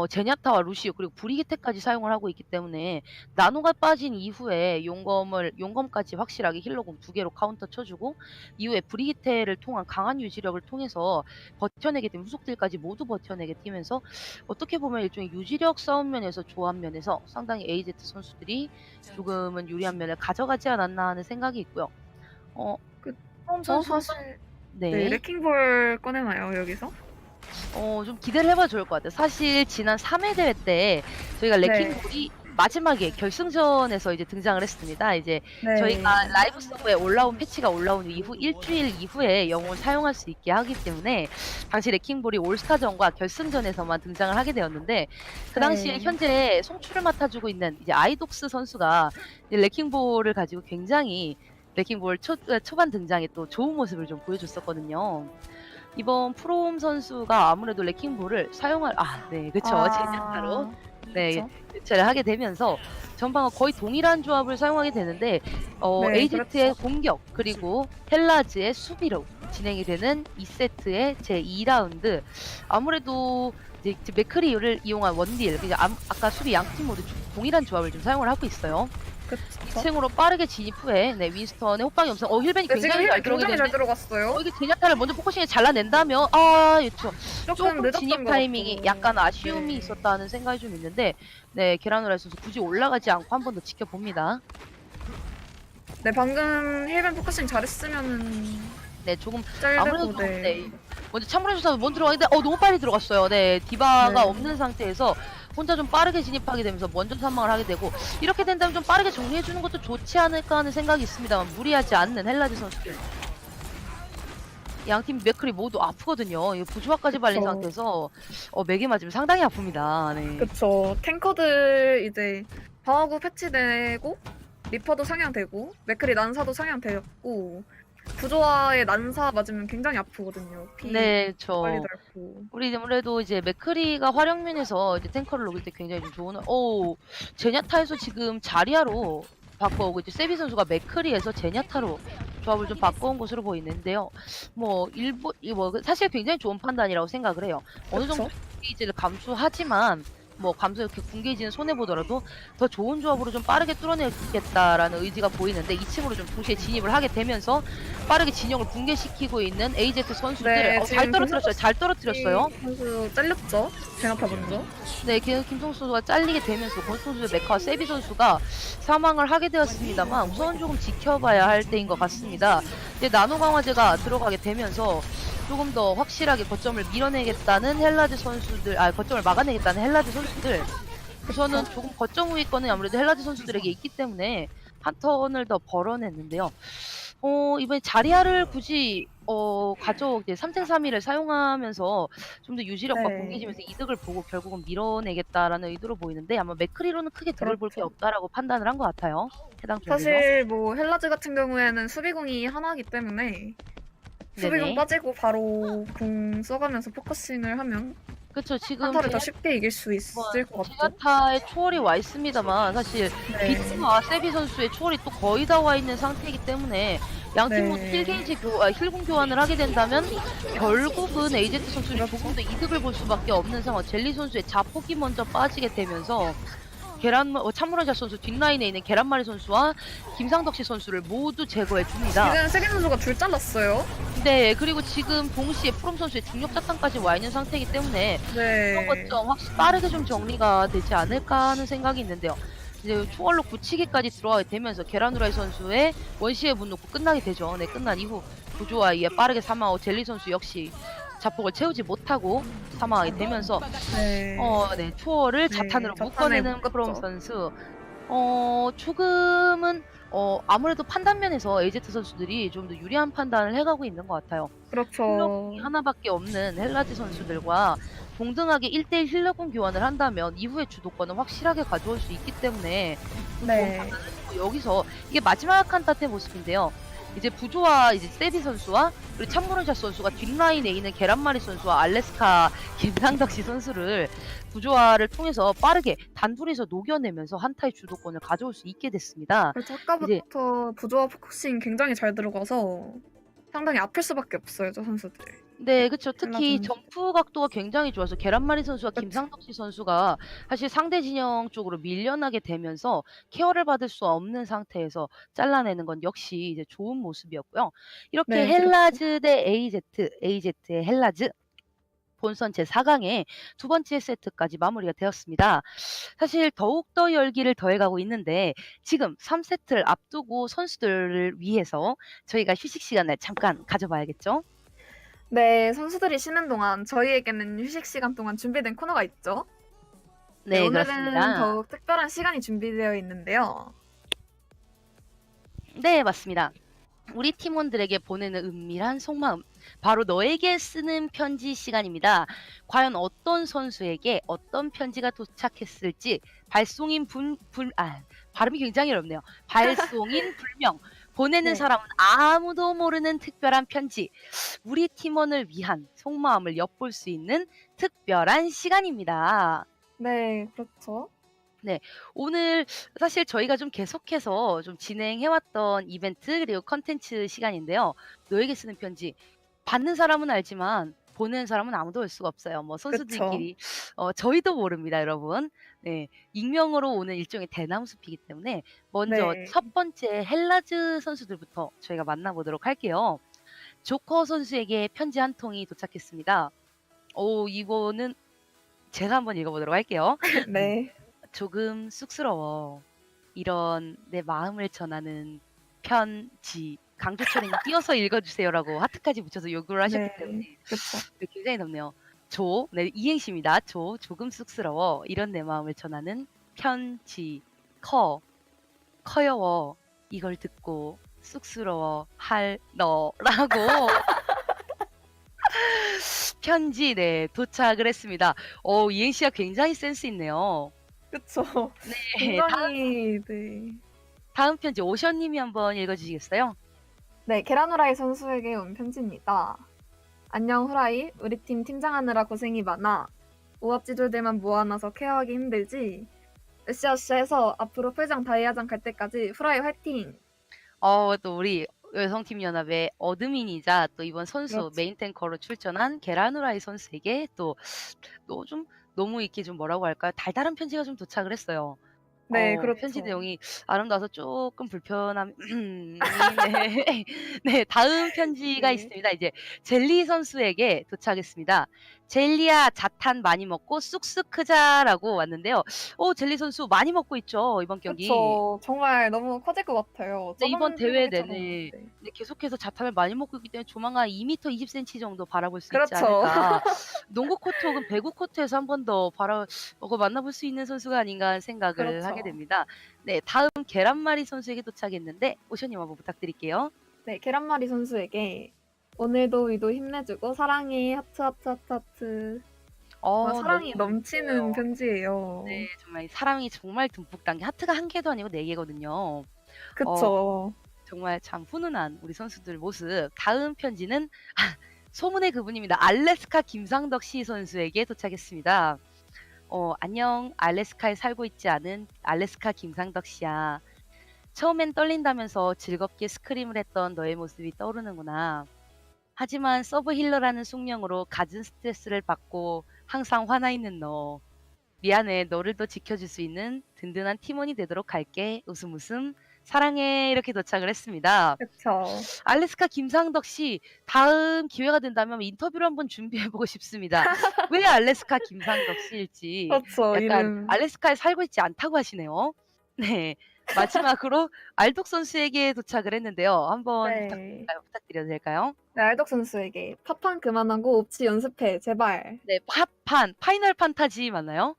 제냐타와 루시우 그리고 브리기테까지 사용을 하고 있기 때문에 나노가 빠진 이후에 용검까지 확실하게 힐러공 2개로 카운터 쳐주고 이후에 브리기테를 통한 강한 유지력을 통해서 버텨내게 된 후속들까지 모두 버텨내게 되면서 어떻게 보면 일종의 유지력 싸움 면에서 조합 면에서 상당히 AZ 선수들이 조금은 유리한 면을 가져가지 않았나 하는 생각이 있고요. 어, 프롬 저 선수는 사실 네. 네, 레킹볼 꺼내나요 여기서? 좀 기대를 해봐도 좋을 것 같아요. 사실 지난 3회 대회 때 저희가 네. 레킹볼이 마지막에 결승전에서 이제 등장을 했습니다. 이제 네. 저희가 라이브 서버에 올라온 패치가 올라온 이후 일주일 이후에 영웅을 사용할 수 있게 하기 때문에 당시 레킹볼이 올스타전과 결승전에서만 등장을 하게 되었는데 그 당시에 네. 현재 송출을 맡아주고 있는 이제 아이독스 선수가 이제 레킹볼을 가지고 굉장히 레킹볼 초반 등장에 또 좋은 모습을 좀 보여줬었거든요. 이번 프롬 선수가 아무래도 레킹볼을 사용할 네, 그쵸. 제냐타로 네, 그쵸. 교체를 하게 되면서 전방과 거의 동일한 조합을 사용하게 되는데 네, AZ의 그렇죠. 공격 그리고 헬라즈의 수비로 진행이 되는 2세트의 제2라운드 아무래도 이제 맥크리를 이용한 원딜 아까 수비 양팀 모두 동일한 조합을 좀 사용을 하고 있어요. 그쵸. 2층으로 빠르게 진입 후에 네, 윈스턴의 호빵이 없어 힐벤이 네, 지금 굉장히 잘 들어오게 굉장히 잘 되는데 들어갔어요. 이게 제냐타를 먼저 포커싱에 잘라낸다면 그쵸. 조금 늦었던 진입 것 타이밍이 같고. 약간 아쉬움이 네. 있었다는 생각이 좀 있는데 네, 게라노라 선수 굳이 올라가지 않고 한 번 더 지켜봅니다. 네, 방금 힐벤 포커싱 잘했으면은 네, 조금 짤되고 아무래도 네. 네, 먼저 참고해 주셔서 먼저 들어가는데 너무 빨리 들어갔어요. 네, 디바가 네. 없는 상태에서 혼자 좀 빠르게 진입하게 되면서 먼저 사망을 하게 되고 이렇게 된다면 좀 빠르게 정리해 주는 것도 좋지 않을까 하는 생각이 있습니다만 무리하지 않는 헬라즈 선수들. 양팀 맥클이 모두 아프거든요. 이거 부조화까지 발린 그쵸. 상태에서 맥에 맞으면 상당히 아픕니다. 네. 그쵸. 탱커들 이제 방어구 패치되고 리퍼도 상향되고 맥크리 난사도 상향되었고 부조화에 난사 맞으면 굉장히 아프거든요. 피 네, 빨리 저 닳고. 우리 아무래도 이제 맥크리가 활용면에서 이제 탱커를 녹일 때 굉장히 좀 좋은 제냐타에서 지금 자리아로 바꿔오고 이제 세비 선수가 맥크리에서 제냐타로 조합을 좀 바꿔온 것으로 보이는데요. 사실 굉장히 좋은 판단이라고 생각을 해요. 어느 정도 그쵸? 궁계이지를 감수하지만 감수 이렇게 궁계이지는 손해 보더라도 더 좋은 조합으로 좀 빠르게 뚫어내겠다라는 의지가 보이는데 2층으로 좀 동시에 진입을 하게 되면서 빠르게 진영을 붕괴시키고 있는 AZ 선수들 네, 잘 지금 떨어뜨렸어요. 잘 떨어뜨렸어요. 선수 잘렸죠? 제나타 먼저. 네, 김성수 선수가 잘리게 되면서 권수 선수의 메카와 세비 선수가 사망을 하게 되었습니다만 우선 조금 지켜봐야 할 때인 것 같습니다. 이제 나노 강화제가 들어가게 되면서 조금 더 확실하게 거점을 밀어내겠다는 헬라즈 선수들, 거점을 막아내겠다는 헬라즈 선수들. 우선은 조금 거점 우위권은 아무래도 헬라즈 선수들에게 있기 때문에 한 턴을 더 벌어냈는데요. 이번에 자리아를 굳이 이제 3탱 3일을 사용하면서 좀 더 유지력과 네. 공개지면서 이득을 보고 결국은 밀어내겠다라는 의도로 보이는데 아마 맥크리로는 크게 득을 볼 게 그렇죠. 없다라고 판단을 한 것 같아요. 해당 쪽에서. 사실 뭐 헬라즈 같은 경우에는 수비공이 하나이기 때문에 수비공 네네. 빠지고 바로 공 써가면서 포커싱을 하면 그쵸. 지금 한타를 더 쉽게 이길 수 있을 것 같죠? 제냐타의 초월이 와 있습니다만 사실 네. 비트와 세비 선수의 초월이 또 거의 다 와 있는 상태이기 때문에 양팀 모두 네. 힐공 교환을 하게 된다면 결국은 AZ 선수는 조금 더 이득을 볼 수밖에 없는 상황. 젤리 선수의 자폭이 먼저 빠지게 되면서 참무라샤 선수 뒷라인에 있는 계란말이 선수와 김상덕 씨 선수를 모두 제거해 줍니다. 지금 세계 선수가 둘 잘랐어요. 네, 그리고 지금 동시에 프롬 선수의 중력 자탄까지 와 있는 상태이기 때문에 이런 것 네. 좀 확실히 빠르게 좀 정리가 되지 않을까 하는 생각이 있는데요. 이제 초월로 굳히기까지 들어가게 되면서 계란후라이 선수의 원시의 분 놓고 끝나게 되죠. 네, 끝난 이후 구조와 이에 빠르게 사망하고 젤리 선수 역시 자폭을 채우지 못하고 사망하게 되면서 네. 네, 초월을 네, 자탄으로 자탄을 묶어내는 묶었죠. 프롬 선수. 조금은 아무래도 판단면에서 AZ 선수들이 좀 더 유리한 판단을 해가고 있는 것 같아요. 그렇죠. 힐러공이 하나밖에 없는 헬라지 선수들과 동등하게 1대1 힐러공 교환을 한다면 이후의 주도권은 확실하게 가져올 수 있기 때문에 네. 여기서 이게 마지막 한타의 모습인데요. 이제 부조와 이제 세비 선수와 그리고 참모론샷 선수가 뒷라인에 있는 계란말이 선수와 알래스카 김상덕 씨 선수를 부조화를 통해서 빠르게 단둘이서 녹여내면서 한타의 주도권을 가져올 수 있게 됐습니다. 그래서 아까부터 부조화 포커싱 굉장히 잘 들어가서 상당히 아플 수밖에 없어요, 저 선수들. 네, 그쵸. 특히 헬라 선수. 점프 각도가 굉장히 좋아서 계란말이 선수와 그쵸. 김상덕 씨 선수가 사실 상대 진영 쪽으로 밀려나게 되면서 케어를 받을 수 없는 상태에서 잘라내는 건 역시 이제 좋은 모습이었고요. 이렇게 네, 그렇죠. 헬라즈 대 AZ의 헬라즈 본선 제4강의 두 번째 세트까지 마무리가 되었습니다. 사실 더욱더 열기를 더해가고 있는데 지금 3세트를 앞두고 선수들을 위해서 저희가 휴식 시간을 잠깐 가져봐야겠죠? 네, 선수들이 쉬는 동안 저희에게는 휴식 시간 동안 준비된 코너가 있죠. 네, 오늘은 그렇습니다. 더욱 특별한 시간이 준비되어 있는데요. 네, 맞습니다. 우리 팀원들에게 보내는 은밀한 속마음, 바로 너에게 쓰는 편지 시간입니다. 과연 어떤 선수에게 어떤 편지가 도착했을지 발음이 굉장히 어렵네요. 발송인 불명, 보내는 네. 사람은 아무도 모르는 특별한 편지, 우리 팀원을 위한 속마음을 엿볼 수 있는 특별한 시간입니다. 네, 그렇죠. 오늘 사실 저희가 좀 계속해서 좀 진행해왔던 이벤트 그리고 컨텐츠 시간인데요. 너에게 쓰는 편지 받는 사람은 알지만 보내는 사람은 아무도 알 수가 없어요. 뭐 선수들끼리 저희도 모릅니다, 여러분. 네, 익명으로 오는 일종의 대나무숲이기 때문에 먼저 네. 첫 번째 헬라즈 선수들부터 저희가 만나보도록 할게요. 조커 선수에게 편지 한 통이 도착했습니다. 이거는 제가 한번 읽어보도록 할게요. 네. 조금 쑥스러워. 이런 내 마음을 전하는 편지. 강조철님 띄어서 읽어주세요라고 하트까지 붙여서 요구를 하셨기 때문에 그렇죠. 네, 굉장히 덥네요. 네, 이행시입니다. 조금 쑥스러워. 이런 내 마음을 전하는 편지. 커여워. 이걸 듣고 쑥스러워 할 너라고 편지 네 도착을 했습니다. 이행시가 굉장히 센스 있네요. 그렇죠. 네, 굉장히 네. 다음 편지 오션님이 한번 읽어주시겠어요? 네, 계란후라이 선수에게 온 편지입니다. 안녕 후라이, 우리 팀 팀장하느라 고생이 많아. 오합지졸들만 모아놔서 케어하기 힘들지. 으쌰으쌰해서 앞으로 풀장 다이아장 갈 때까지 후라이 화이팅! 또 우리 여성팀 연합의 어드민이자 또 이번 선수 그렇죠. 메인 탱커로 출전한 게라누라이 선수에게 또 좀 너무 이렇게 좀 뭐라고 할까요? 달달한 편지가 좀 도착을 했어요. 네, 그렇죠. 편지 내용이 아름다워서 조금 불편함 네. 네, 다음 편지가 네. 있습니다. 이제 젤리 선수에게 도착했습니다. 젤리야 자탄 많이 먹고 쑥쑥 크자라고 왔는데요. 젤리 선수 많이 먹고 있죠, 이번 경기. 그렇죠. 정말 너무 커질 것 같아요. 네, 이번 저번 대회 경기처럼. 내내 네. 네, 계속해서 자탄을 많이 먹고 있기 때문에 조만간 2m 20cm 정도 바라볼 수 있지 그렇죠. 않을까. 농구 코트 혹은 배구 코트에서 한 번 더 만나볼 수 있는 선수가 아닌가 하는 생각을 그렇죠. 하게 됩니다. 네, 다음 계란말이 선수에게 도착했는데 오션님 한번 부탁드릴게요. 네, 계란말이 선수에게 오늘도 위도 힘내주고 사랑해 하트 하트 하트 하트. 사랑이 너무 넘치는 예뻐요. 편지예요. 네, 정말 사랑이 정말 듬뿍 담긴 하트가 한 개도 아니고 4개거든요. 그쵸. 정말 참 훈훈한 우리 선수들 모습. 다음 편지는 소문의 그분입니다. 알래스카 김상덕 씨 선수에게 도착했습니다. 안녕. 알래스카에 살고 있지 않은 알래스카 김상덕 씨야. 처음엔 떨린다면서 즐겁게 스크림을 했던 너의 모습이 떠오르는구나. 하지만 서브 힐러라는 숙명으로 갖은 스트레스를 받고 항상 화나 있는 너. 미안해. 너를 더 지켜줄 수 있는 든든한 팀원이 되도록 할게. 웃음 웃음. 사랑해. 이렇게 도착을 했습니다. 그쵸. 알래스카 김상덕 씨 다음 기회가 된다면 인터뷰를 한번 준비해 보고 싶습니다. 왜 알래스카 김상덕 씨일지 그렇죠. 약간 이름. 알래스카에 살고 있지 않다고 하시네요. 네. 마지막으로 알독 선수에게 도착을 했는데요. 한번 네. 부탁드려도 될까요? 네, 알덕 선수에게 파판 그만하고 옵치 연습해, 제발. 네. 팝판, 파이널 판타지 맞나요?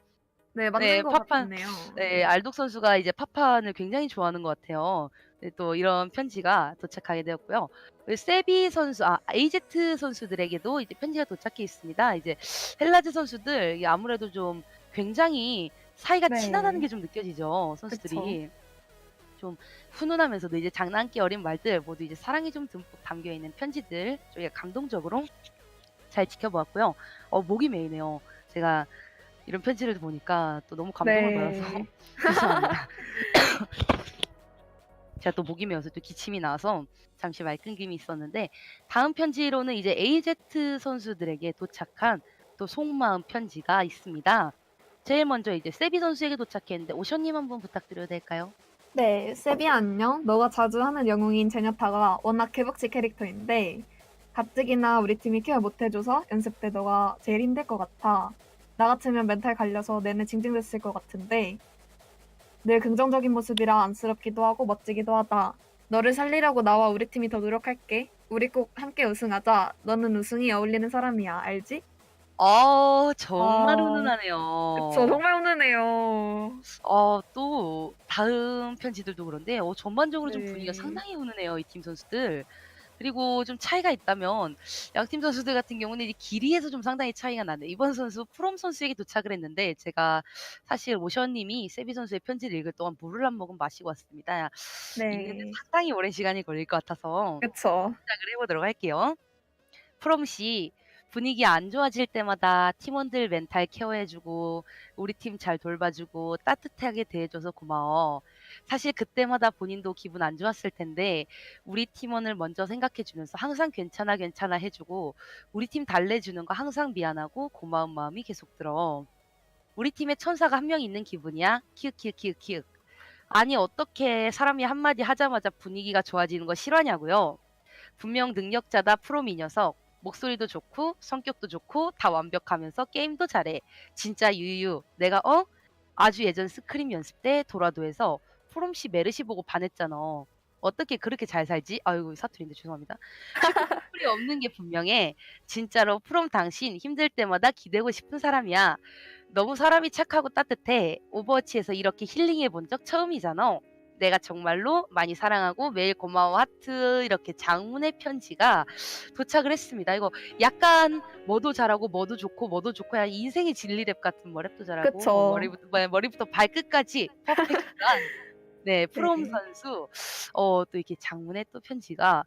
네, 맞는 네. 것 팝판 같네요. 네. 알독 선수가 이제 팝판을 굉장히 좋아하는 것 같아요. 네 또 이런 편지가 도착하게 되었고요. 그 세비 선수 AZ 선수들에게도 이제 편지가 도착해 있습니다. 이제 헬라즈 선수들 이게 아무래도 좀 굉장히 사이가 친하다는 네. 게 좀 느껴지죠, 그쵸. 선수들이. 좀 훈훈하면서도 이제 장난기 어린 말들 모두 이제 사랑이 좀 듬뿍 담겨 있는 편지들 저희가 감동적으로 잘 지켜보았고요. 목이 메이네요. 제가 이런 편지를 보니까 또 너무 감동을 받아서 네. 죄송합니다. 제가 또 목이 메어서 또 기침이 나와서 잠시 말 끊김이 있었는데 다음 편지로는 이제 AZ 선수들에게 도착한 또 속마음 편지가 있습니다. 제일 먼저 이제 세비 선수에게 도착했는데 오션님 한번 부탁드려도 될까요? 네, 세비야 안녕. 너가 자주 하는 영웅인 제냐타가 워낙 개박치 캐릭터인데 가뜩이나 우리 팀이 케어 못해줘서 연습 때 너가 제일 힘들 것 같아. 나 같으면 멘탈 갈려서 내내 징징댔을 것 같은데 늘 긍정적인 모습이라 안쓰럽기도 하고 멋지기도 하다. 너를 살리려고 나와 우리 팀이 더 노력할게. 우리 꼭 함께 우승하자. 너는 우승이 어울리는 사람이야. 알지? 정말 아, 그쵸. 훈훈하네요. 정말 훈훈해요. 또 다음 편지들도 그런데 전반적으로 좀 분위기가 네. 상당히 훈훈해요, 이 팀 선수들. 그리고 좀 차이가 있다면 양팀 선수들 같은 경우는 이 길이에서 좀 상당히 차이가 나네요. 이번 선수 프롬 선수에게 도착을 했는데 제가 사실 오션 님이 세비 선수의 편지를 읽을 동안 물을 한 모금 마시고 왔습니다. 읽는 데 네. 상당히 오랜 시간이 걸릴 것 같아서 그쵸. 시작을 해 보도록 할게요. 프롬 씨, 분위기 안 좋아질 때마다 팀원들 멘탈 케어해 주고 우리 팀 잘 돌봐 주고 따뜻하게 대해 줘서 고마워. 사실 그때마다 본인도 기분 안 좋았을 텐데 우리 팀원을 먼저 생각해 주면서 항상 괜찮아, 괜찮아 해 주고 우리 팀 달래 주는 거 항상 미안하고 고마운 마음이 계속 들어. 우리 팀에 천사가 한 명 있는 기분이야. 키읔 키읔 키읔 키읔. 아니 어떻게 사람이 한마디 하자마자 분위기가 좋아지는 거 실화냐고요. 분명 능력자다 프롬 이 녀석. 목소리도 좋고 성격도 좋고 다 완벽하면서 게임도 잘해. 진짜 유유. 내가 아주 예전 스크림 연습 때 도라도에서 프롬 씨 메르시 보고 반했잖아. 어떻게 그렇게 잘 살지? 아이고 사투리인데 죄송합니다. 쉽고 꿀이 없는 게 분명해. 진짜로 프롬 당신 힘들 때마다 기대고 싶은 사람이야. 너무 사람이 착하고 따뜻해. 오버워치에서 이렇게 힐링해 본 적 처음이잖아. 내가 정말로 많이 사랑하고 매일 고마워 하트 이렇게 장문의 편지가 도착을 했습니다. 이거 약간 뭐도 잘하고 뭐도 좋고 뭐도 좋고 야 인생의 진리랩 같은 뭐 랩도 잘하고 뭐 그쵸. 머리부터 발끝까지 퍼펙트한 네 프롬 네. 선수 또 이렇게 장문의 또 편지가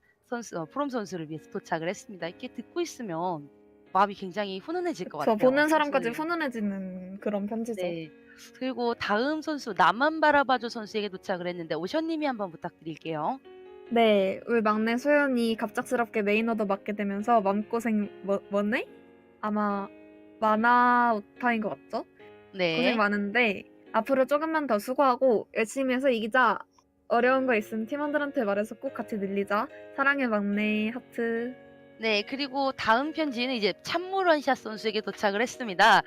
프롬 선수를 위해서 도착을 했습니다. 이렇게 듣고 있으면 마음이 굉장히 훈훈해질 것 그쵸. 같아요. 보는 사람까지 선수들 훈훈해지는 그런 편지죠. 네. 그리고 다음 선수 나만 바라봐줘 선수에게 도착을 했는데 오션 님이 한번 부탁드릴게요. 네, 우리 막내 소연이 갑작스럽게 메인 오더 맡게 되면서 맘고생 뭐네? 아마 만화 오타인 것 같죠? 고생 네. 많은데 앞으로 조금만 더 수고하고 열심히 해서 이기자. 어려운 거 있으면 팀원들한테 말해서 꼭 같이 늘리자. 사랑해 막내 하트. 네. 그리고 다음 편지는 이제 찬물 원샷 선수에게 도착을 했습니다.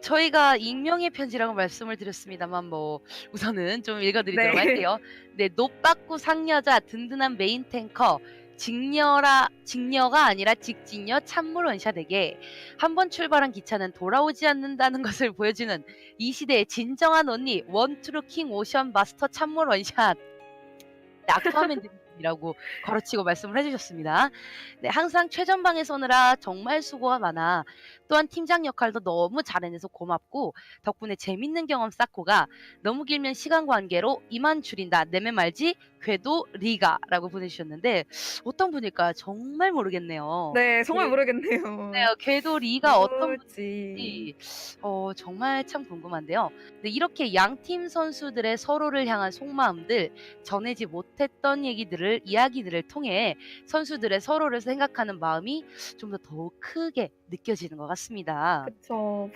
저희가 익명의 편지라고 말씀을 드렸습니다만 뭐 우선은 좀 읽어 드리도록 네. 할게요. 네. 노빠꾸 상여자 든든한 메인 탱커 직녀가 아니라 직직녀 찬물 원샷에게 한 번 출발한 기차는 돌아오지 않는다는 것을 보여주는 이 시대의 진정한 언니 원트루 킹 오션 마스터 찬물 원샷. 네, 아쿠아맨이라고 걸어치고 말씀을 해주셨습니다. 네, 항상 최전방에 서느라 정말 수고가 많아. 또한 팀장 역할도 너무 잘해내서 고맙고 덕분에 재밌는 경험 쌓고 가. 너무 길면 시간 관계로 이만 줄인다. 내면 말지? 궤도 리가라고 보내주셨는데 어떤 분일까 정말 모르겠네요. 네, 정말 궤 네, 모르겠네요. 궤도 리가 어떤 누구지? 분인지 정말 참 궁금한데요. 네, 이렇게 양팀 선수들의 서로를 향한 속마음들, 전하지 못했던 이야기들을 통해 선수들의 서로를 생각하는 마음이 좀 더 더욱 크게 느껴지는 것 같습니다. 그쵸.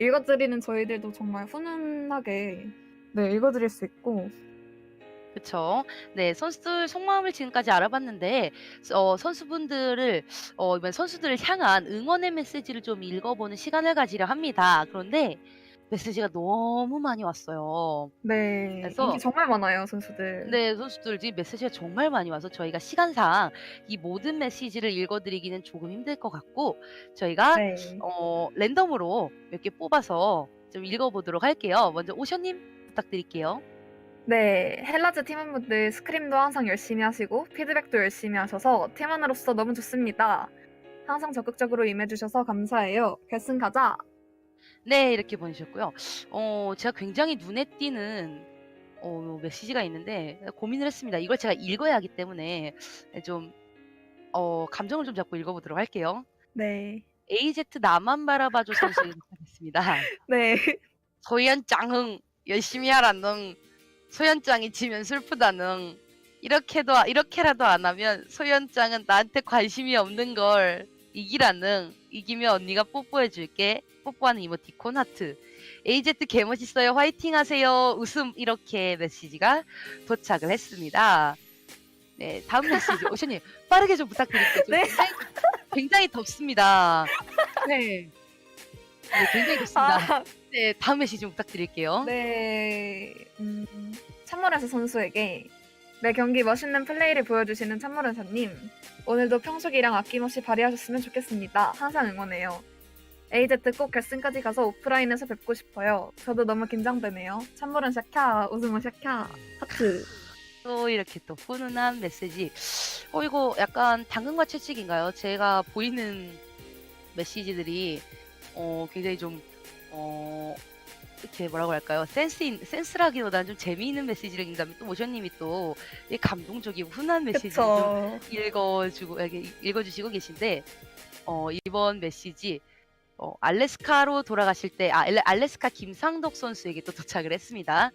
읽어드리는 저희들도 정말 훈훈하게 네, 읽어드릴 수 있고. 그쵸. 네, 선수들 속마음을 지금까지 알아봤는데 선수분들을 이번 선수들을 향한 응원의 메시지를 좀 읽어보는 시간을 가지려 합니다. 그런데 메시지가 너무 많이 왔어요. 네, 인기 그래서 정말 많아요, 선수들. 네, 선수들이 메시지가 정말 많이 와서 저희가 시간상 이 모든 메시지를 읽어드리기는 조금 힘들 것 같고 저희가 네. 랜덤으로 몇 개 뽑아서 좀 읽어보도록 할게요. 먼저 오션님 부탁드릴게요. 네, 헬라즈 팀원분들 스크림도 항상 열심히 하시고 피드백도 열심히 하셔서 팀원으로서 너무 좋습니다. 항상 적극적으로 임해주셔서 감사해요. 결승 가자. 네, 이렇게 보내주셨고요. 제가 굉장히 눈에 띄는 메시지가 있는데 고민을 했습니다. 이걸 제가 읽어야 하기 때문에 좀 감정을 좀 잡고 읽어보도록 할게요. 네. AZ 나만 바라봐줘 선수에 도착했습니다. 네. 소연짱흥 열심히 하라 능. 소연짱이 지면 슬프다 능. 이렇게라도 안 하면 소연짱은 나한테 관심이 없는 걸. 이기라 능. 이기면 언니가 뽀뽀해 줄게. 뽀뽀하는 이모티콘 하트. AZ 개멋있어요. 화이팅 하세요. 웃음. 이렇게 메시지가 도착을 했습니다. 네, 다음 메시지 오션님 빠르게 좀 부탁드릴게요. 네. 굉장히 덥습니다. 네. 네, 굉장히 덥습니다. 아, 네, 다음 메시지 좀 부탁드릴게요. 네. 참모라사 선수에게 매 경기 멋있는 플레이를 보여주시는 참모라사님, 오늘도 평소기량 아낌없이 발휘하셨으면 좋겠습니다. 항상 응원해요. AZ 꼭 결승까지 가서 오프라인에서 뵙고 싶어요. 저도 너무 긴장되네요. 참모른 샤캬, 웃음은 샤캬, 하트. 또 이렇게 또 훈훈한 메시지. 이거 약간 당근과 채찍인가요? 제가 보이는 메시지들이 굉장히 좀 이렇게 뭐라고 할까요? 센스라기보다는 좀 재미있는 메시지를 읽는다면 또 모션님이 또 이 감동적이고 훈훈한 메시지를 좀 그쵸. 읽어주시고 계신데 이번 메시지 알래스카로 돌아가실 때 알래스카 김상덕 선수에게 또 도착을 했습니다.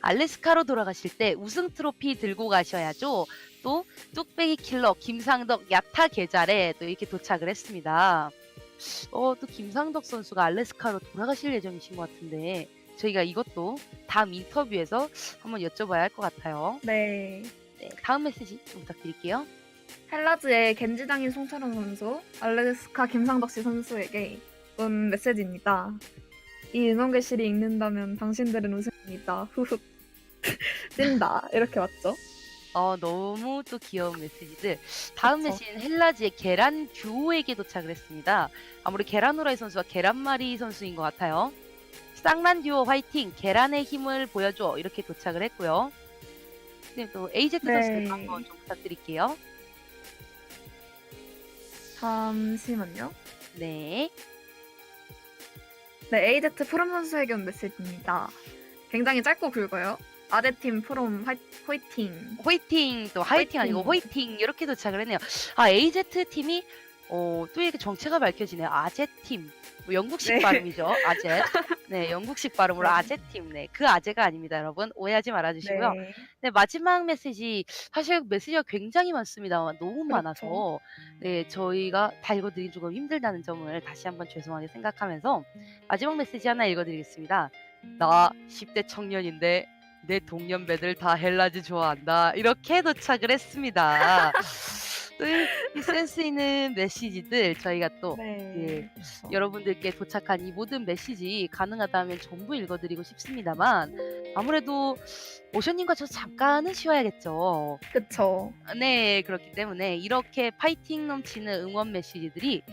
알래스카로 돌아가실 때 우승 트로피 들고 가셔야죠. 또 뚝배기 킬러 김상덕 야타 계절에 또 이렇게 도착을 했습니다. 또 김상덕 선수가 알래스카로 돌아가실 예정이신 것 같은데 저희가 이것도 다음 인터뷰에서 한번 여쭤봐야 할 것 같아요. 네. 네, 다음 메시지 좀 부탁드릴게요. 헬라즈의 겐지장인 송철원 선수, 알래스카 김상덕 씨 선수에게 온 메시지입니다. 이 응원 글씨를 읽는다면 당신들은 우승입니다. 후흑. 찐다. 이렇게 맞죠? 너무 또 귀여운 메시지들. 다음 그쵸. 메시지는 헬라지의 계란 듀오에게 도착을 했습니다. 아무래도 계란후라이 선수와 계란말이 선수인 것 같아요. 쌍란 듀오 화이팅! 계란의 힘을 보여줘! 이렇게 도착을 했고요. 네, 또 AZ 선수님 한번 좀 부탁드릴게요. 잠시만요. 네. 네, AZ 프롬 선수에게 온 메시지입니다. 굉장히 짧고 굵어요. 아재팀 프롬 화이팅. 호이팅! 또 화이팅 아니고 호이팅! 이렇게 도착을 했네요. AZ팀이 또 이렇게 정체가 밝혀지네요. 아재팀. 뭐 영국식 발음이죠. 아재. 네, 영국식 발음으로 아재팀. 네, 그 아재가 아닙니다, 여러분. 오해하지 말아주시고요. 네, 마지막 메시지. 사실 메시지가 굉장히 많습니다. 너무 많아서. 네, 저희가 다 읽어드리기 조금 힘들다는 점을 다시 한번 죄송하게 생각하면서 마지막 메시지 하나 읽어드리겠습니다. 나 10대 청년인데 내 동년배들 다 헬라즈 좋아한다. 이렇게 도착을 했습니다. 또 이 센스 있는 메시지들 저희가 또 여러분들께 도착한 이 모든 메시지 가능하다면 전부 읽어드리고 싶습니다만 아무래도 오션님과 저 잠깐은 쉬어야겠죠. 그쵸. 네, 그렇기 때문에 이렇게 파이팅 넘치는 응원 메시지들이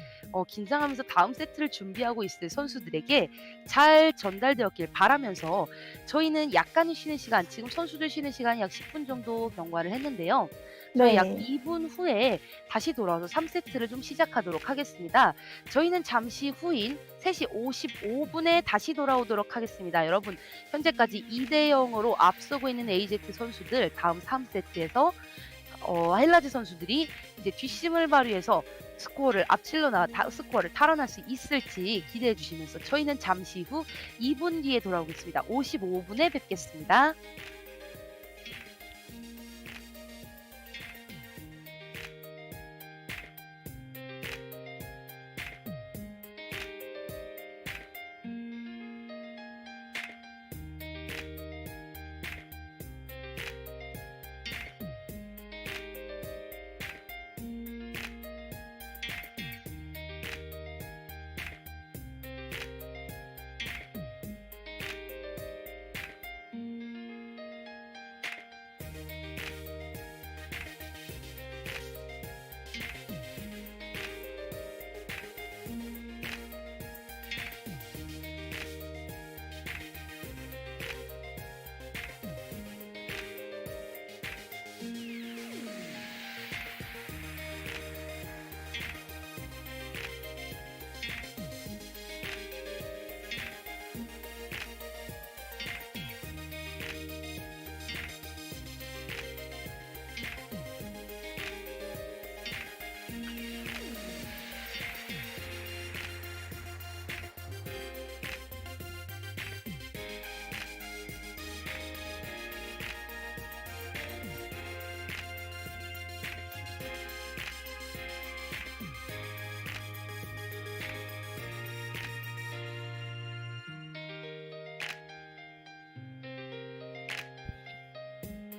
긴장하면서 다음 세트를 준비하고 있을 선수들에게 잘 전달되었길 바라면서 저희는 약간의 쉬는 시간, 지금 선수들 쉬는 시간이 약 10분 정도 경과를 했는데요. 저희 약 네. 2분 후에 다시 돌아와서 3세트를 좀 시작하도록 하겠습니다. 저희는 잠시 후인 3시 55분에 다시 돌아오도록 하겠습니다. 여러분, 현재까지 2대 0으로 앞서고 있는 AZ 선수들 다음 3세트에서 헬라즈 선수들이 이제 뒷심을 발휘해서 스코어를 탈환할 수 있을지 기대해 주시면서 저희는 잠시 후 2분 뒤에 돌아오겠습니다. 55분에 뵙겠습니다.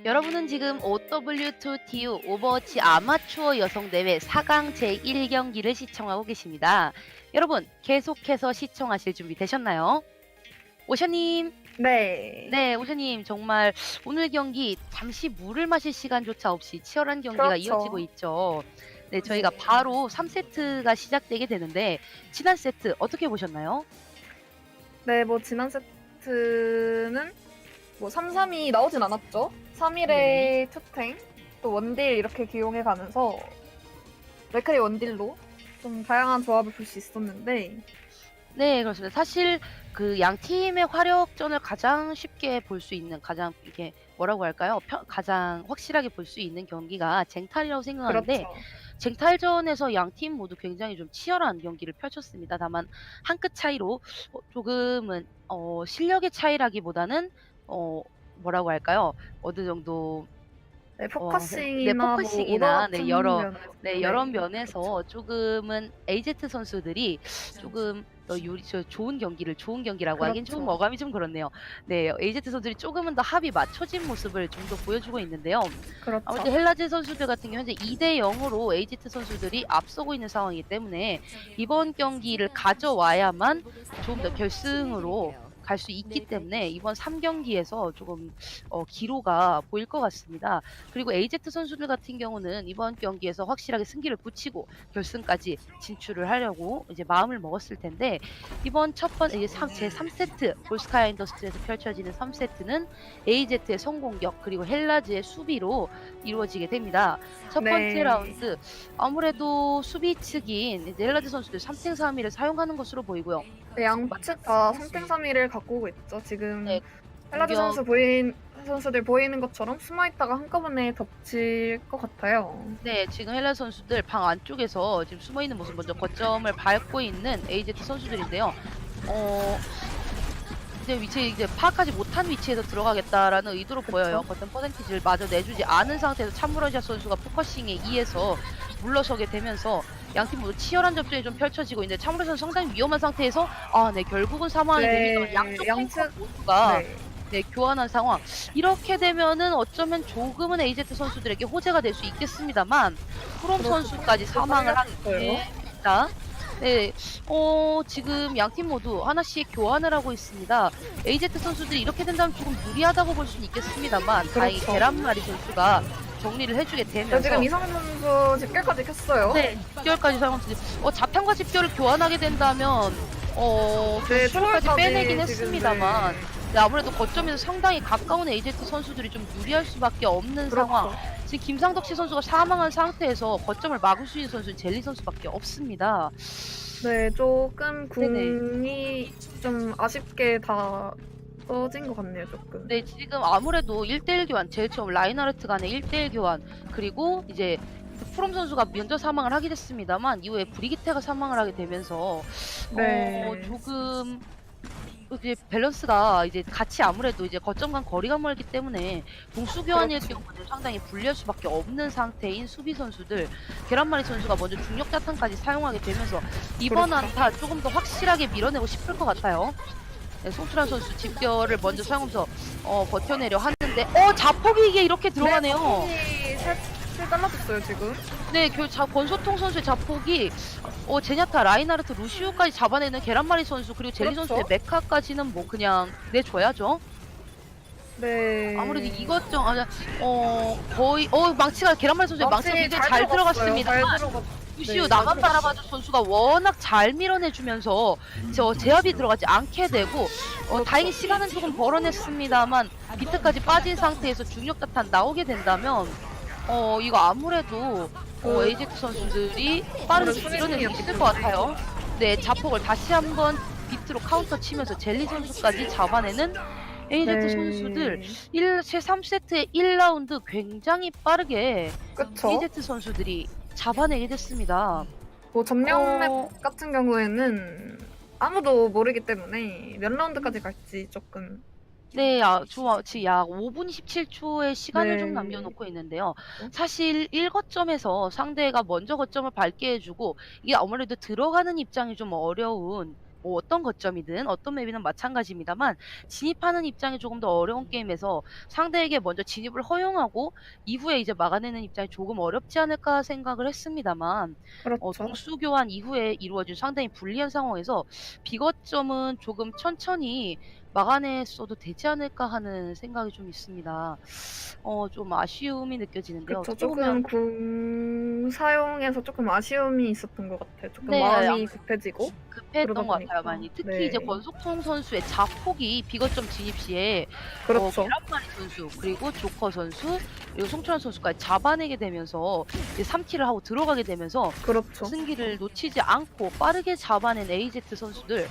여러분은 지금 OW2TU 오버워치 아마추어 여성대회 4강 제1경기를 시청하고 계십니다. 여러분, 계속해서 시청하실 준비 되셨나요? 오셔님, 네. 네, 오셔님, 정말 오늘 경기 잠시 물을 마실 시간조차 없이 치열한 경기가 그렇죠. 이어지고 있죠. 네, 저희가 네. 바로 3세트가 시작되게 되는데, 지난 세트 어떻게 보셨나요? 네, 뭐 지난 세트는 뭐 3-3이 나오진 않았죠. 3일에 네. 투탱, 또 원딜 이렇게 기용해 가면서 맥크리 원딜로 좀 다양한 조합을 볼 수 있었는데 네, 그렇습니다. 사실 그 양 팀의 화력전을 가장 쉽게 볼 수 있는 가장 이게 뭐라고 할까요? 가장 확실하게 볼 수 있는 경기가 쟁탈이라고 생각하는데 그렇죠. 쟁탈전에서 양 팀 모두 굉장히 좀 치열한 경기를 펼쳤습니다. 다만 한 끗 차이로 조금은 실력의 차이라기보다는 뭐라고 할까요? 어느 정도 네, 네, 포커싱이나 뭐 포커싱이나 오더워치 여러 면에서 여러 네. 면에서 조금은 AZ 선수들이 조금 더 좋은 경기라고 하긴 좀 그렇죠. 어감이 좀 그렇네요. 네, AZ 선수들이 조금은 더 합이 맞춰진 모습을 좀 더 보여주고 있는데요. 그렇죠. 아무튼 헬라즈 선수들 같은 경우 현재 2대 0으로 AZ 선수들이 앞서고 있는 상황이기 때문에 이번 경기를 가져와야만 좀 더 결승으로 갈 수 있기 때문에 이번 3경기에서 조금 기로가 보일 것 같습니다. 그리고 AZ 선수들 같은 경우는 이번 경기에서 확실하게 승기를 붙이고 결승까지 진출을 하려고 이제 마음을 먹었을 텐데 이번 첫 번째 제3세트 볼스카야 인더스트리에서 펼쳐지는 3세트는 AZ의 성공격 그리고 헬라즈의 수비로 이루어지게 됩니다. 첫 번째 네. 라운드 아무래도 수비 측인 이제 헬라즈 선수들 3탱 3일을 사용하는 것으로 보이고요. 네, 양측 다 3탱 3일을 갖고 오고 있죠. 지금 네, 헬라즈 선수들 보이는 것처럼 숨어 있다가 한꺼번에 덮칠 것 같아요. 네, 지금 헬라 선수들 방 안쪽에서 지금 숨어 있는 모습 먼저 거점을 밟고 있는 AZ 선수들인데요. 이제 위치 이제 파악하지 못한 위치에서 들어가겠다라는 의도로 보여요. 거점 퍼센티지를 마저 내주지 않은 상태에서 참무라시아 선수가 포커싱에 의해서 물러서게 되면서 양팀 모두 치열한 접전이 좀 펼쳐지고 있는데 참무라시아 선수 상당히 위험한 상태에서 네, 결국은 사망이 됩니다. 양쪽 탱커 모두가 네, 교환한 상황. 이렇게 되면은 어쩌면 조금은 AZ 선수들에게 호재가 될 수 있겠습니다만 프롬 선수까지 사망을 하게 됩니다. 네, 지금 양팀 모두 하나씩 교환을 하고 있습니다. AZ 선수들이 이렇게 된다면 조금 무리하다고 볼 수는 있겠습니다만 다행히 계란말이 선수가 정리를 해주게 되면서 지금 이성 선수 집결까지 켰어요. 네, 집결까지 사용했지. 자탄과 집결을 교환하게 된다면 네, 초월까지 빼내긴 지금, 했습니다만 네, 아무래도 거점에서 상당히 가까운 AZ 선수들이 좀 유리할 수밖에 없는 상황. 지금 김상덕 선수가 사망한 상태에서 거점을 막을 수 있는 선수는 젤리 선수밖에 없습니다. 네, 조금 네네. 궁이 좀 아쉽게 다 써진 것 같네요, 조금. 네, 지금 아무래도 1대1 교환, 제일 처음 라인하르트 간의 1대1 교환, 그리고 이제 프롬 선수가 먼저 사망을 하게 됐습니다만 이후에 브리기테가 사망을 하게 되면서 네. 조금 이제 밸런스가 이제 같이 아무래도 이제 거점 간 거리가 멀기 때문에 동수 교환일 그렇죠. 경우는 상당히 불리할 수밖에 없는 상태인 수비 선수들, 계란말이 선수가 먼저 중력 자탄까지 사용하게 되면서 이번 그렇죠. 한타 조금 더 확실하게 밀어내고 싶을 것 같아요. 네, 송출한 선수 집결을 먼저 사용하면서 버텨내려 하는데 자폭이 이게 이렇게 들어가네요. 네, 살 잘라줬어요, 지금. 네, 권소통 선수의 자폭이 제냐타, 라인하르트, 루시우까지 잡아내는 계란말이 선수 그리고 젤리 그렇죠. 선수의 메카까지는 뭐 그냥 내줘야죠. 네. 아무래도 이것좀 거의 망치가 계란말이 선수의 망치가 굉장히 잘 들어갔습니다. 잘 들어갔. 루시우 네, 나만 잘 바라봐준 선수가 워낙 잘 밀어내주면서 제압이 들어가지 않게 되고 다행히 시간은 조금 벌어냈습니다만 비트까지 빠진 상태에서 중력 자탄 나오게 된다면 이거 아무래도 AZ 선수들이 빠르게 밀어낼 수 있을 것 같아요. 네, 자폭을 다시 한번 비트로 카운터 치면서 젤리 선수까지 잡아내는 AZ 네. 선수들 제3세트의 1라운드 굉장히 빠르게 그쵸. AZ 선수들이 잡아내게 됐습니다. 뭐 점령 맵 같은 경우에는 아무도 모르기 때문에 몇 라운드까지 갈지 조금. 네, 지금 약 5분 17초의 시간을 좀 네. 남겨놓고 있는데요. 사실 1거점에서 상대가 먼저 거점을 밟게 해주고 이게 아무래도 들어가는 입장이 좀 어려운 뭐 어떤 거점이든 어떤 맵이든 마찬가지입니다만 진입하는 입장이 조금 더 어려운 게임에서 상대에게 먼저 진입을 허용하고 이후에 이제 막아내는 입장이 조금 어렵지 않을까 생각을 했습니다만 그렇죠. 동수 교환 이후에 이루어진 상당히 불리한 상황에서 비거점은 조금 천천히 막아냈어도 되지 않을까 하는 생각이 좀 있습니다. 좀 아쉬움이 느껴지는데요. 그쵸. 어떻게 조금 보면 궁 사용해서 조금 아쉬움이 있었던 것 같아요. 조금 네, 마음이 급해지고. 급했던 그러다 것 같아요, 보니까. 많이. 특히 네. 이제 권속통 선수의 자폭이 비거점 진입 시에 그렇죠. 계란말이 선수 그리고 조커 선수 그리고 송철환 선수까지 잡아내게 되면서 이제 3킬을 하고 들어가게 되면서 그렇죠. 승기를 놓치지 않고 빠르게 잡아낸 AZ 선수들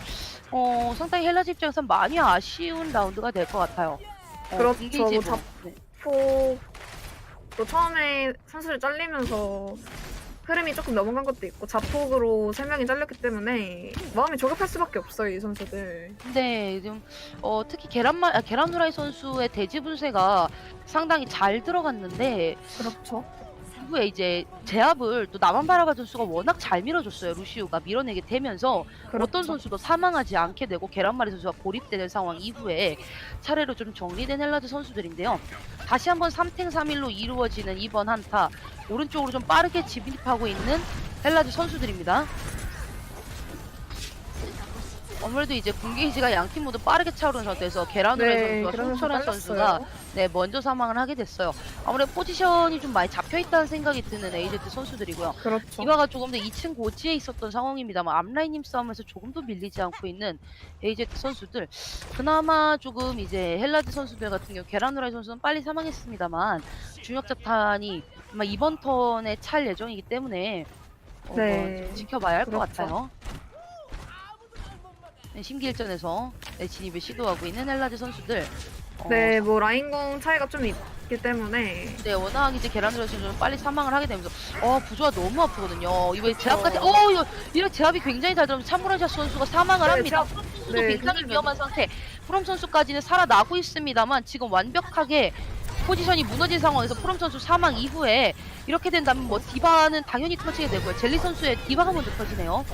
상당히 헬라즈 입장에선 많이 아쉬운 라운드가 될 것 같아요. 그렇죠. 공개지 뭐 네. 또 처음에 선수를 잘리면서 흐름이 조금 넘어간 것도 있고 자폭으로 3명이 잘렸기 때문에 마음이 조급할 수밖에 없어요, 이 선수들. 네, 좀 특히 계란 후라이 선수의 대지 분쇄가 상당히 잘 들어갔는데 그렇죠. 이후에 이제 제압을 또 나만 바라봐 선수가 워낙 잘 밀어줬어요. 루시우가 밀어내게 되면서 그렇죠. 어떤 선수도 사망하지 않게 되고 계란말이 선수가 고립되는 상황 이후에 차례로 좀 정리된 헬라즈 선수들인데요. 다시 한번 3탱 3일로 이루어지는 이번 한타 오른쪽으로 좀 빠르게 진입하고 있는 헬라즈 선수들입니다. 아무래도 이제 군게이지가 양팀 모두 빠르게 차오르는 상태에서 계란후라이 선수와 송철환 선수가 먼저 사망을 하게 됐어요. 아무래도 포지션이 좀 많이 잡혀있다는 생각이 드는 AZ 선수들이고요. 그렇죠. 디바가 조금 더 2층 고지에 있었던 상황입니다만 앞라인 힘싸움에서 조금 더 밀리지 않고 있는 AZ 선수들. 그나마 조금 이제 헬라즈 선수들 같은 경우 계란후라이 선수는 빨리 사망했습니다만 중력자탄이 아마 이번 턴에 찰 예정이기 때문에 좀 지켜봐야 할 것 같아요. 네, 심기일전에서 진입을 시도하고 있는 헬라즈 선수들. 네, 뭐 라인공 차이가 좀 있기 때문에. 네, 워낙 이제 계란후라이 선수는 빨리 사망을 하게 되면서 부조가 너무 아프거든요. 이번에 제압까지 이런 제압이 굉장히 잘 들어가면서 참무라샤 선수가 사망을 합니다. 프롬 선수도 굉장히 위험한 상태. 프롬 선수까지는 살아나고 있습니다만 지금 완벽하게 포지션이 무너진 상황에서 프롬 선수 사망 이후에 이렇게 된다면 뭐 디바는 당연히 터지게 되고요. 젤리 선수의 디바가 먼저 터지네요.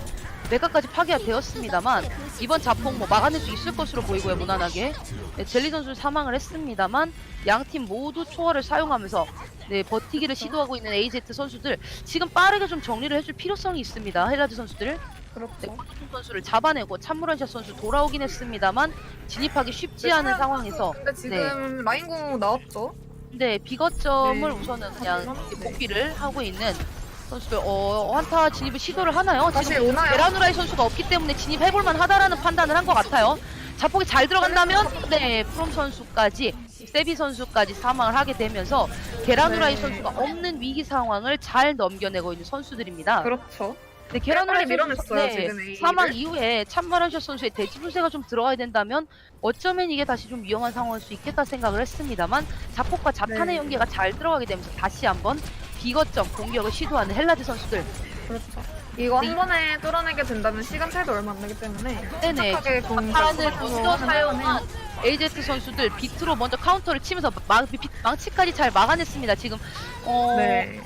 메카까지 파괴가 되었습니다만 이번 자폭 뭐 막아낼 수 있을 것으로 보이고요. 무난하게 젤리 선수 사망을 했습니다만 양팀 모두 초월을 사용하면서 버티기를 시도하고 있는 AZ 선수들 지금 빠르게 좀 정리를 해줄 필요성이 있습니다. 헬라즈 선수들. 그렇죠. 권순 선수를 잡아내고 참무란샷 선수 돌아오긴 했습니다만 진입하기 쉽지 않은 상황에서 근데 지금 라인공 나왔죠? 비거점을 우선은 그냥 복귀를 하고 있는 선수들 한타 진입을 시도를 하나요? 다시 지금 오나요? 계란후라이 선수가 없기 때문에 진입해볼만 하다라는 판단을 한 것 같아요. 자폭이 잘 들어간다면 프롬 선수까지 세비 선수까지 사망을 하게 되면서 게라누라이 네. 선수가 없는 위기 상황을 잘 넘겨내고 있는 선수들입니다. 그렇죠. 네, 게라누라이 빨리 선수 밀어냈어요, 지금 A를. 사망 이후에 참바란셔 선수의 대지 분쇄가 좀 들어가야 된다면 어쩌면 이게 다시 좀 위험한 상황일 수 있겠다 생각을 했습니다만 자폭과 자탄의 네. 연계가 잘 들어가게 되면서 다시 한번 비거점 공격을 시도하는 헬라즈 선수들. 그렇죠. 이거 네. 한 번에 뚫어내게 된다면 시간 차이도 얼마 안 나기 때문에 네네. 침착하게 공 파란을 잡고 먼저 하는 사용한 AZ 선수들 비트로 먼저 카운터를 치면서 망치까지 잘 막아냈습니다. 지금 네.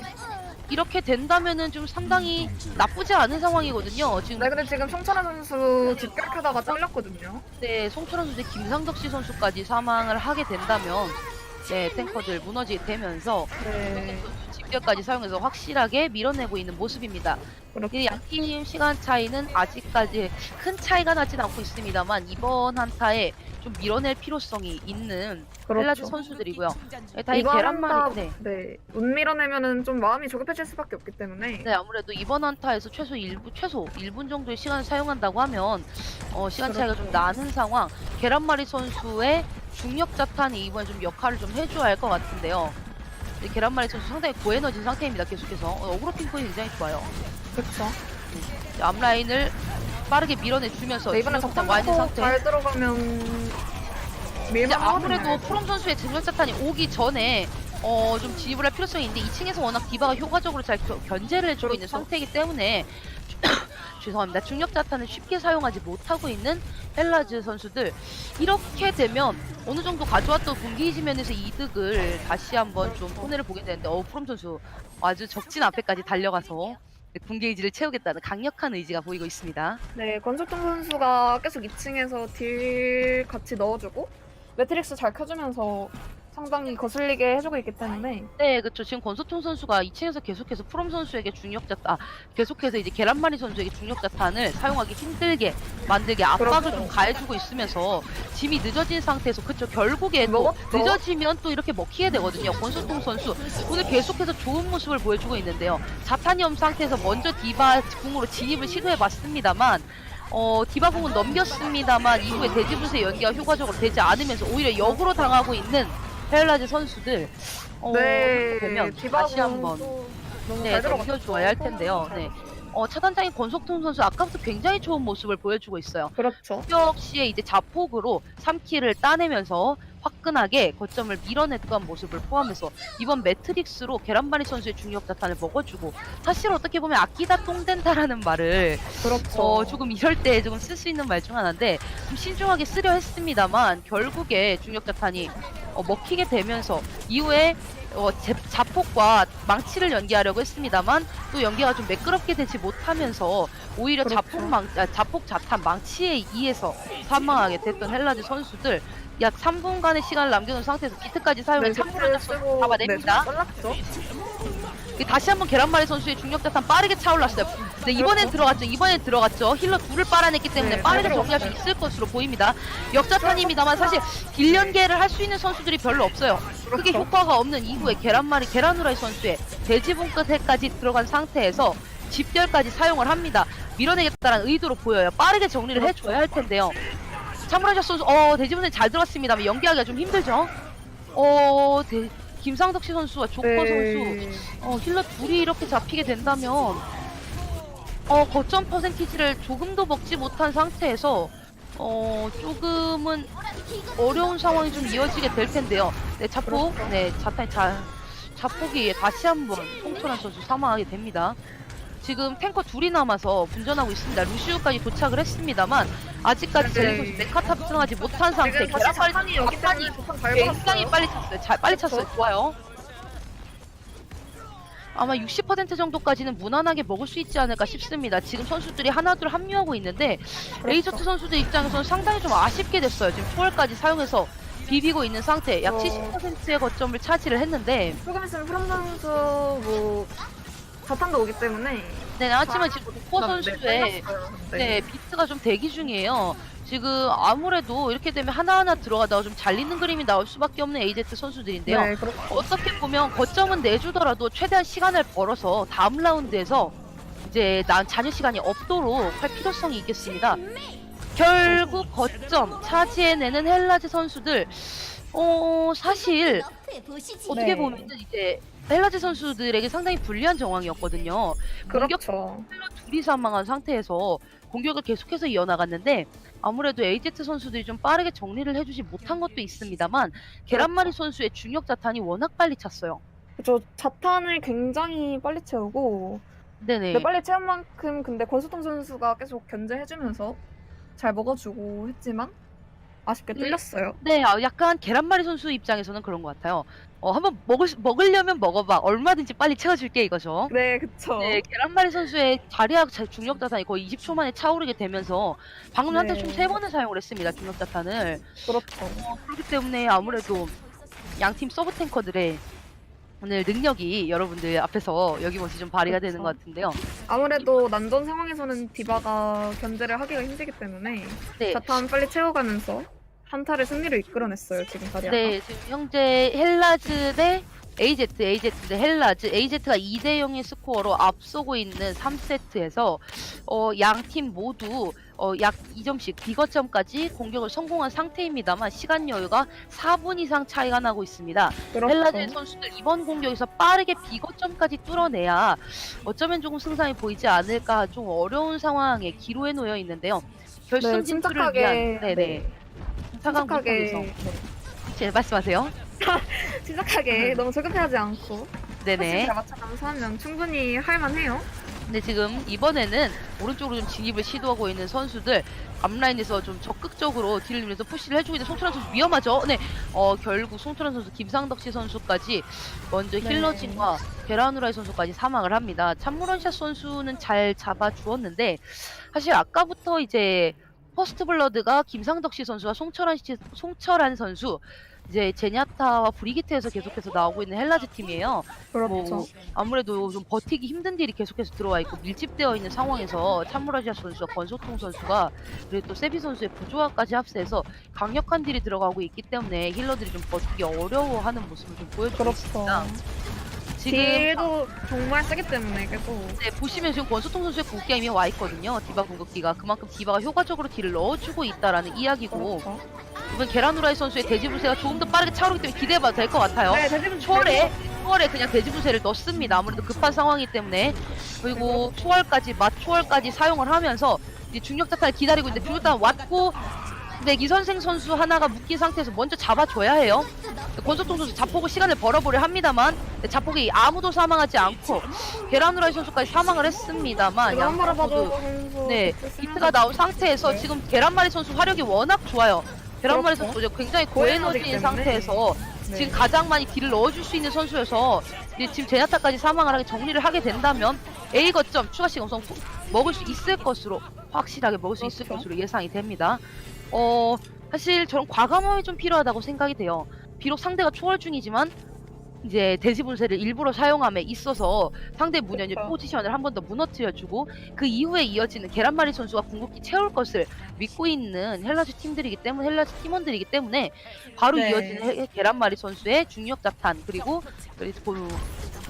이렇게 된다면은 좀 상당히 나쁘지 않은 상황이거든요. 지금 네, 근데 지금 송철환 선수 집결하다가 잘렸거든요. 네, 송철환 선수, 김상덕 씨 선수까지 사망을 하게 된다면 네, 탱커들 무너지게 되면서 네. 집결까지 사용해서 확실하게 밀어내고 있는 모습입니다. 그렇죠. 이 양팀 시간 차이는 아직까지 큰 차이가 나진 않고 있습니다만 이번 한타에 좀 밀어낼 필요성이 있는 헬라즈 그렇죠. 선수들이고요. 네, 다행히 이번 계란말이 한타 네. 네. 못 밀어내면은 좀 마음이 조급해질 수밖에 없기 때문에 네, 아무래도 이번 한타에서 최소 1분 정도의 시간을 사용한다고 하면 시간 차이가 좀 그렇죠. 나는 상황. 계란말이 선수의 중력 자탄이 이번에 좀 역할을 좀 해줘야 할 것 같은데요. 네, 계란말이 선수 상당히 고에너지 상태입니다. 계속해서 어그로 핑퐁이 굉장히 좋아요. 그렇죠. 네, 앞라인을 빠르게 밀어내주면서 네, 이번에 중력 적당 자탄 와있는 받고 상태. 잘 들어가면 이제 밀만 아무래도 프롬 선수의 중력 자탄이 오기 전에 좀 진입을 할 필요성이 있는데 2층에서 워낙 디바가 효과적으로 잘 견제를 해주고 있는 그렇죠. 상태이기 때문에 죄송합니다. 중력 자탄을 쉽게 사용하지 못하고 있는 헬라즈 선수들. 이렇게 되면 어느 정도 가져왔던 분기 지면에서 이득을 다시 한번 좀 손해를 보게 되는데 프롬 선수 아주 적진 앞에까지 달려가서 군게이지를 채우겠다는 강력한 의지가 보이고 있습니다. 네, 권석동 선수가 계속 2층에서 딜 같이 넣어주고 매트릭스 잘 켜주면서 상당히 거슬리게 해주고 있기 때문에 네, 그렇죠. 지금 권소통 선수가 2층에서 계속해서 프롬 선수에게 계속해서 이제 계란말이 선수에게 중력 자탄을 사용하기 힘들게 만들게 압박을 그렇죠. 좀 가해주고 있으면서 짐이 늦어진 상태에서 그쵸. 결국에 또 먹었죠. 늦어지면 또 이렇게 먹히게 되거든요. 권소통 선수 오늘 계속해서 좋은 모습을 보여주고 있는데요. 자탄이 없는 상태에서 먼저 디바 궁으로 진입을 시도해봤습니다만 디바 궁은 넘겼습니다만 이후에 대지분쇄 연기가 효과적으로 되지 않으면서 오히려 역으로 당하고 있는 헬라즈 선수들 이렇게 되면 다시 디바고 한번 너무 네, 잘 들어갔죠. 넘겨줘야 할 텐데요. 네. 차단장인 권석통 선수 아까부터 굉장히 좋은 모습을 보여주고 있어요. 그렇죠. 격 시에 이제 자폭으로 3킬을 따내면서 화끈하게 거점을 밀어냈던 모습을 포함해서 이번 매트릭스로 계란말이 선수의 중력 자탄을 먹어주고 사실 어떻게 보면 아끼다 똥된다라는 말을 그렇죠. 조금 이럴 때 조금 쓸 수 있는 말 중 하나인데 좀 신중하게 쓰려 했습니다만 결국에 중력 자탄이 먹히게 되면서 이후에 자폭과 망치를 연기하려고 했습니다만 또 연기가 좀 매끄럽게 되지 못하면서 오히려 그렇죠. 자폭 자탄 망치에 의해서 사망하게 됐던 헬라즈 선수들 약 3분간의 시간을 남겨놓은 상태에서 비트까지 사용해 3분을 쓰고 잡아냅니다. 빨랐죠. 다시 한번 계란말이 선수의 중력 자탄 빠르게 차올랐어요. 네, 이번엔 들어갔죠. 힐러 둘을 빨아냈기 때문에 네, 빠르게 잘 정리할 수 들어갔어요. 있을 것으로 보입니다. 역자탄입니다만 사실 딜 연계를 할 수 있는 선수들이 별로 없어요. 크게 그렇죠. 효과가 없는 이후에 계란후라이 선수의 대지분 끝에까지 들어간 상태에서 집결까지 사용을 합니다. 밀어내겠다는 의도로 보여요. 빠르게 정리를 해줘야 할 텐데요. 참브라샤 선수 대지분에 잘 들어갔습니다만 연기하기가 좀 힘들죠. 김상덕 씨 선수와 조커 네. 선수 힐러 둘이 이렇게 잡히게 된다면 거점 퍼센티지를 조금도 먹지 못한 상태에서 조금은 어려운 상황이 좀 이어지게 될 텐데요. 네, 자폭, 그렇죠. 네, 자폭이 다시 한번 송철환 선수 사망하게 됩니다. 지금 탱커 둘이 남아서 분전하고 있습니다. 루시우까지 도착을 했습니다만 아직까지 젤리 선수 메카 탑승하지 못한 상태. 지금 다시 자탄이 여기 때문에 자탄 잘 굉장히 받았어요. 빨리 찼어요. 빨리 찼어요. 좋아요. 아마 60% 정도까지는 무난하게 먹을 수 있지 않을까 싶습니다. 지금 선수들이 하나둘 합류하고 있는데 에이저트 선수들 입장에서는 상당히 좀 아쉽게 됐어요. 지금 초월까지 사용해서 비비고 있는 상태. 약 70%의 거점을 차지를 했는데 조금 있으면 프롬 선수 뭐 자탄도 오기 때문에 네, 하지만 지금 로퍼 선수의 네, 비트가 좀 대기 중이에요. 지금 아무래도 이렇게 되면 하나하나 들어가다가 좀 잘리는 그림이 나올 수밖에 없는 AZ 선수들인데요. 네, 그렇죠. 어떻게 보면 거점은 내주더라도 최대한 시간을 벌어서 다음 라운드에서 이제 잔여 시간이 없도록 할 필요성이 있겠습니다. 결국 거점 차지해내는 헬라즈 선수들 사실 어떻게 네. 보면은 이제 헬라즈 선수들에게 상당히 불리한 정황이었거든요. 공격 그렇죠. 힐러 둘이 사망한 상태에서 공격을 계속해서 이어나갔는데 아무래도 AZ 선수들이 좀 빠르게 정리를 해주지 못한 것도 있습니다만 계란말이 그렇죠. 선수의 중력 자탄이 워낙 빨리 찼어요. 그죠. 자탄을 굉장히 빨리 채우고 근데 네네. 빨리 채운 만큼 근데 권수통 선수가 계속 견제해주면서 잘 먹어주고 했지만 아쉽게 네. 뚫렸어요. 네, 약간 계란말이 선수 입장에서는 그런 것 같아요. 한번 먹으려면 먹어봐. 얼마든지 빨리 채워줄게 이거죠. 네, 그쵸. 네, 계란말이 선수의 자리야 중력 자탄이 거의 20초 만에 차오르게 되면서 방금 한테 총 네. 3번을 사용을 했습니다. 중력 자탄을. 그렇죠. 그렇기 때문에 아무래도 양팀 서브 탱커들의 오늘 능력이 여러분들 앞에서 여김없이 좀 발휘가 되는 그렇죠. 것 같은데요. 아무래도 난전 상황에서는 디바가 견제를 하기가 힘들기 때문에 네, 자탄 빨리 채워가면서 한타를 승리를 이끌어냈어요, 지금 자리아가. 네, 지금 현재 헬라즈 대 AZ 대 헬라즈, AZ가 2대 0의 스코어로 앞서고 있는 3세트에서 양 팀 모두 약 2점씩 비거점까지 공격을 성공한 상태입니다만 시간 여유가 4분 이상 차이가 나고 있습니다. 헬라즈 그렇죠. 선수들 이번 공격에서 빠르게 비거점까지 뚫어내야 어쩌면 조금 승산이 보이지 않을까 좀 어려운 상황에 기로에 놓여 있는데요. 결승 네, 진출을 침착하게, 위한 네네 네, 4강 침착하게, 무대에서 네. 말씀하세요. 침착하게 너무 조급해하지 않고 훨씬 네네. 잘 맞춰가면서 하면 충분히 할만해요. 근데 지금 이번에는 오른쪽으로 좀 진입을 시도하고 있는 선수들 앞라인에서 좀 적극적으로 딜을 누면서 푸시를 해주고 있는 송철환 선수 위험하죠? 네. 결국 송철환 선수, 김상덕 씨 선수까지 먼저 네. 힐러진과 베라누라이 선수까지 사망을 합니다. 참무런샷 선수는 잘 잡아주었는데 사실 아까부터 이제 퍼스트 블러드가 김상덕 씨 선수와 송철환 선수 이제 제냐타와 브리기테에서 계속해서 나오고 있는 헬라즈 팀이에요. 그렇죠. 아무래도 좀 버티기 힘든 딜이 계속해서 들어와 있고 밀집되어 있는 상황에서 참무라시아 선수와 권소통 선수가 그리고 또 세비 선수의 부조화까지 합세해서 강력한 딜이 들어가고 있기 때문에 힐러들이 좀 버티기 어려워하는 모습을 좀 보여주고 그렇죠. 있습니다. 지금 딜도 정말 세기 때문에 계속 네, 보시면 지금 권소통 선수의 궁게임이 와 있거든요. 디바 궁극기가 그만큼 디바가 효과적으로 딜을 넣어주고 있다라는 이야기고 그렇죠. 이번 계란후라이 선수의 돼지불새가 조금 더 빠르게 차오르기 때문에 기대해봐도 될 것 같아요. 네, 대지분 초월에 그냥 돼지불새를 넣습니다. 아무래도 급한 상황이기 때문에 그리고 초월까지 사용을 하면서 이제 중력 자탄을 기다리고 있는데 비루탄 왔고 근데 이선생 선수 하나가 묶인 상태에서 먼저 잡아줘야 해요. 권소통 선수 자폭을 시간을 벌어보려 합니다만 자폭이 아무도 사망하지 않고 계란후라이 선수까지 사망을 했습니다만 이거 한 번에 봐도 모두 선수 네 비트 비트가 나온 상태에서 네. 지금 계란말이 선수 화력이 워낙 좋아요. 계란말이 그렇죠. 선수 굉장히 고에너지기 고에너지인 때문에. 상태에서 네. 지금 가장 많이 딜을 넣어줄 수 있는 선수여서 이제 지금 제나타까지 사망을 하게 정리를 하게 된다면 A 거점 추가 시간 우선 먹을 수 있을 것으로 확실하게 먹을 수 있을 그렇죠. 것으로 예상이 됩니다. 사실 저런 과감함이 좀 필요하다고 생각이 돼요. 비록 상대가 초월 중이지만 이제 돼지 분쇄를 일부러 사용함에 있어서 상대 문현의 그쵸. 포지션을 한 번 더 무너뜨려주고 그 이후에 이어지는 계란말이 선수가 궁극기 채울 것을 믿고 있는 헬라즈 팀원들이기 때문에 바로 네. 이어지는 계란말이 선수의 중력 자탄 그리고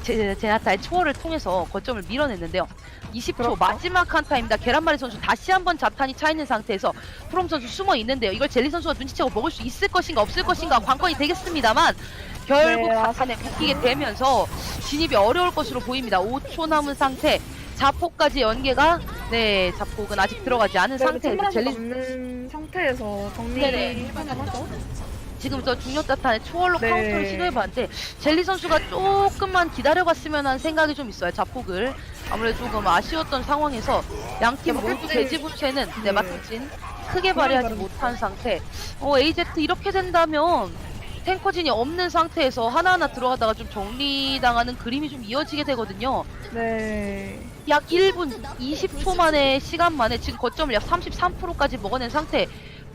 제나타의 초월을 통해서 거점을 밀어냈는데요. 20초 그렇죠. 마지막 한타입니다. 계란말이 선수 다시 한번 자탄이 차 있는 상태에서 프롬 선수 숨어 있는데요. 이걸 젤리 선수가 눈치채고 먹을 수 있을 것인가 없을 것인가 관건이 되겠습니다만 결국 네, 자탄에 묶이게 되면서 진입이 어려울 것으로 보입니다. 5초 남은 상태. 자폭까지 연계가 자폭은 아직 들어가지 않은 상태에서 젤리 젤리 없는 상태에서 네네. 정리해보면 하죠. 지금 저 중력 자탄의 초월로 네. 카운터를 시도해봤는데 젤리 선수가 조금만 기다려봤으면 하는 생각이 좀 있어요. 자폭을 아무래도 조금 아쉬웠던 상황에서 양팀 모두 맞겠지. 돼지분쇄는 네. 맞겠진 크게 발휘하지 못한 상태. AZ 이렇게 된다면 탱커진이 없는 상태에서 하나하나 들어가다가 좀 정리당하는 그림이 좀 이어지게 되거든요. 네. 약 1분 20초 만에 시간 만에 지금 거점을 약 33%까지 먹어낸 상태.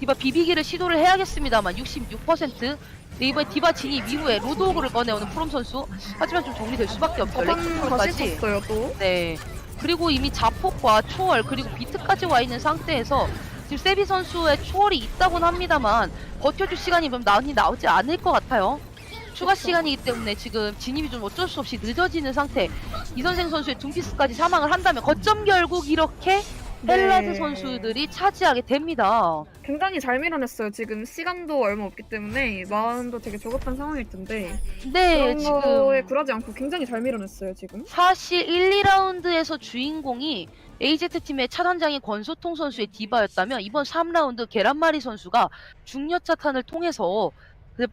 디바 비비기를 시도를 해야겠습니다만 66%. 이번에 디바 진입 이후에 로드호그를 꺼내오는 프롬 선수. 하지만 좀 정리될 수밖에 없죠. 자탄 다시 레킹볼까지. 쳤어요 또. 네. 그리고 이미 자폭과 초월 그리고 비트까지 와 있는 상태에서 지금 세비 선수의 초월이 있다곤 합니다만 버텨줄 시간이 많이 나오지 않을 것 같아요. 추가 시간이기 때문에 지금 진입이 좀 어쩔 수 없이 늦어지는 상태. 이선생 선수의 둠피스까지 사망을 한다면 거점 결국 이렇게 헬라즈 네. 선수들이 차지하게 됩니다. 굉장히 잘 밀어냈어요. 지금 시간도 얼마 없기 때문에 마음도 되게 조급한 상황일 텐데 네, 그런 거에 지금 굴하지 않고 굉장히 잘 밀어냈어요. 지금. 사실 1, 2라운드에서 주인공이 AZ팀의 차단장인 권소통 선수의 디바였다면 이번 3라운드 계란말이 선수가 중력자탄을 통해서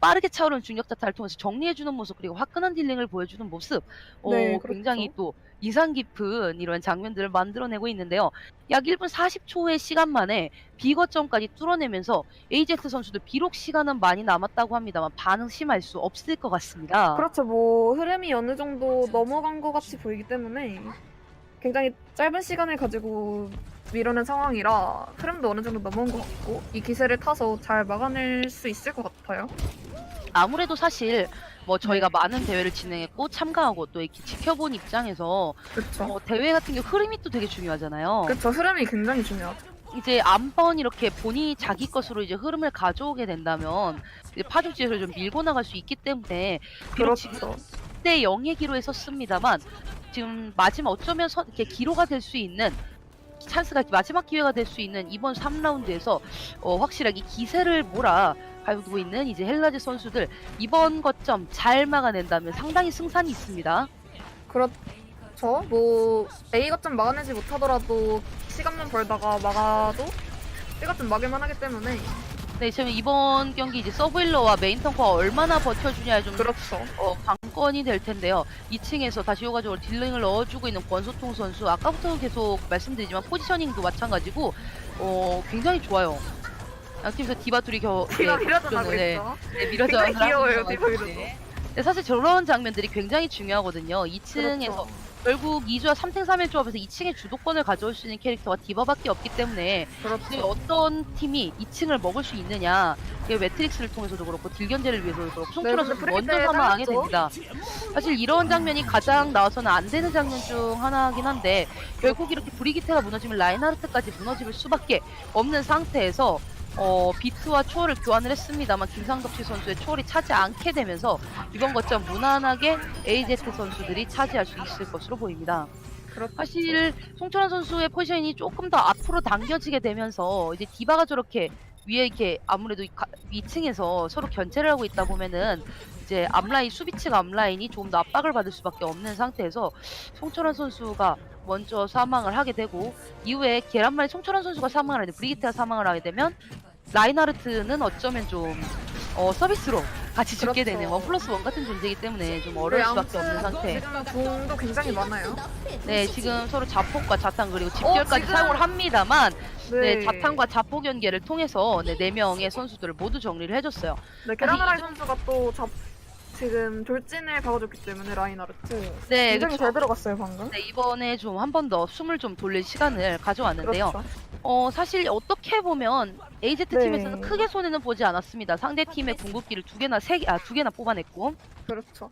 빠르게 차오르는 중력자탄을 통해서 정리해주는 모습 그리고 화끈한 딜링을 보여주는 모습 네, 굉장히 그렇죠. 또 인상 깊은 이런 장면들을 만들어내고 있는데요. 약 1분 40초의 시간 만에 비거점까지 뚫어내면서 AZ 선수들 비록 시간은 많이 남았다고 합니다만 반응심할 수 없을 것 같습니다. 그렇죠. 뭐 흐름이 어느 정도 넘어간 것 같이 보이기 때문에 굉장히 짧은 시간을 가지고 밀어낸 상황이라 흐름도 어느 정도 넘어온 것 같고 이 기세를 타서 잘 막아낼 수 있을 것 같아요. 아무래도 사실 뭐 저희가 네. 많은 대회를 진행했고 참가하고 또 이렇게 지켜본 입장에서 그렇죠. 대회 같은 경우 흐름이 또 되게 중요하잖아요. 그렇죠. 흐름이 굉장히 중요하죠. 이제 한번 이렇게 본인이 자기 것으로 이제 흐름을 가져오게 된다면 이제 파죽지에서 좀 밀고 나갈 수 있기 때문에 비록 지금 그렇죠. 6대 0의 기로에 섰습니다만 지금 마지막 어쩌면 이렇게 기로가 될 수 있는 찬스가 마지막 기회가 될 수 있는 이번 3라운드에서 확실하게 기세를 몰아가고 있는 이제 헬라즈 선수들 이번 거점 잘 막아낸다면 상당히 승산이 있습니다. 그렇죠. 뭐 A 거점 막아내지 못하더라도 시간만 벌다가 막아도 B 거점 막을만 하기 때문에 네, 지금 이번 경기 이제 서브힐러와 메인 탱커가 얼마나 버텨주냐에 좀 그렇죠. 관건이 될 텐데요. 2층에서 다시 효과적으로 딜링을 넣어주고 있는 권소통 선수 아까부터 계속 말씀드리지만 포지셔닝도 마찬가지고 굉장히 좋아요. 양팀에서 디바 둘이 디바 밀어전 하고 네, 있죠. 네, 밀어져 굉장히 귀여워요. 디바 밀어전. 네, 사실 저런 장면들이 굉장히 중요하거든요. 2층에서 그렇죠. 결국 2주와 3탱 3일 조합에서 2층의 주도권을 가져올 수 있는 캐릭터가 디바밖에 없기 때문에 지금 그렇죠. 어떤 팀이 2층을 먹을 수 있느냐 이게 매트릭스를 통해서도 그렇고 딜견제를 위해서도 그렇고 송출해서 근데 먼저 브리기테 사망하게 살렸죠. 됩니다. 사실 이런 장면이 가장 나와서는 안 되는 장면 중 하나긴 한데 결국 이렇게 브리기테가 무너지면 라인하르트까지 무너질 수밖에 없는 상태에서 비트와 초월을 교환을 했습니다만 김상덕씨 선수의 초월이 차지 않게 되면서 이번 거점 무난하게 AZ 선수들이 차지할 수 있을 것으로 보입니다. 그렇죠. 사실 송철환 선수의 포지션이 조금 더 앞으로 당겨지게 되면서 이제 디바가 저렇게 위에 이렇게 아무래도 2층에서 서로 견제를 하고 있다 보면은 이제 앞라인 수비측 앞라인이 조금 더 압박을 받을 수밖에 없는 상태에서 송철환 선수가 먼저 사망을 하게 되고 이후에 계란말이 송철환 선수가 사망을 하는데 브리기테가 사망을 하게 되면 라인하르트는 어쩌면 좀 서비스로 같이 죽게 그렇죠. 되는 1+1 같은 존재이기 때문에 좀 어려울 수밖에 없는 상태. 지금 궁도 굉장히 많아요. 네, 지금 서로 자폭과 자탄 그리고 집결까지 지금- 사용을 합니다만 네. 네, 자탄과 자폭 연계를 통해서 네, 4명의 선수들을 모두 정리를 해줬어요. 네, 게라나라이 선수가 또 지금 돌진을 박아줬기 때문에 라인하르트 네, 굉장히 그쵸. 잘 들어갔어요 방금. 네, 이번에 좀 한 번 더 숨을 좀 돌릴 시간을 가져왔는데요. 그렇죠. 사실 어떻게 보면 AZ팀에서는 네. 크게 손해는 보지 않았습니다. 상대 팀의 궁극기를 두 개나 뽑아냈고 그렇죠.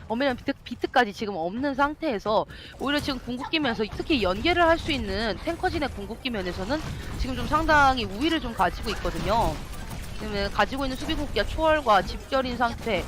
엄밀한 비트까지 지금 없는 상태에서 오히려 지금 궁극기면서 특히 연계를 할 수 있는 탱커진의 궁극기 면에서는 지금 좀 상당히 우위를 좀 가지고 있거든요. 지금 가지고 있는 수비 궁극기가 초월과 집결인 상태.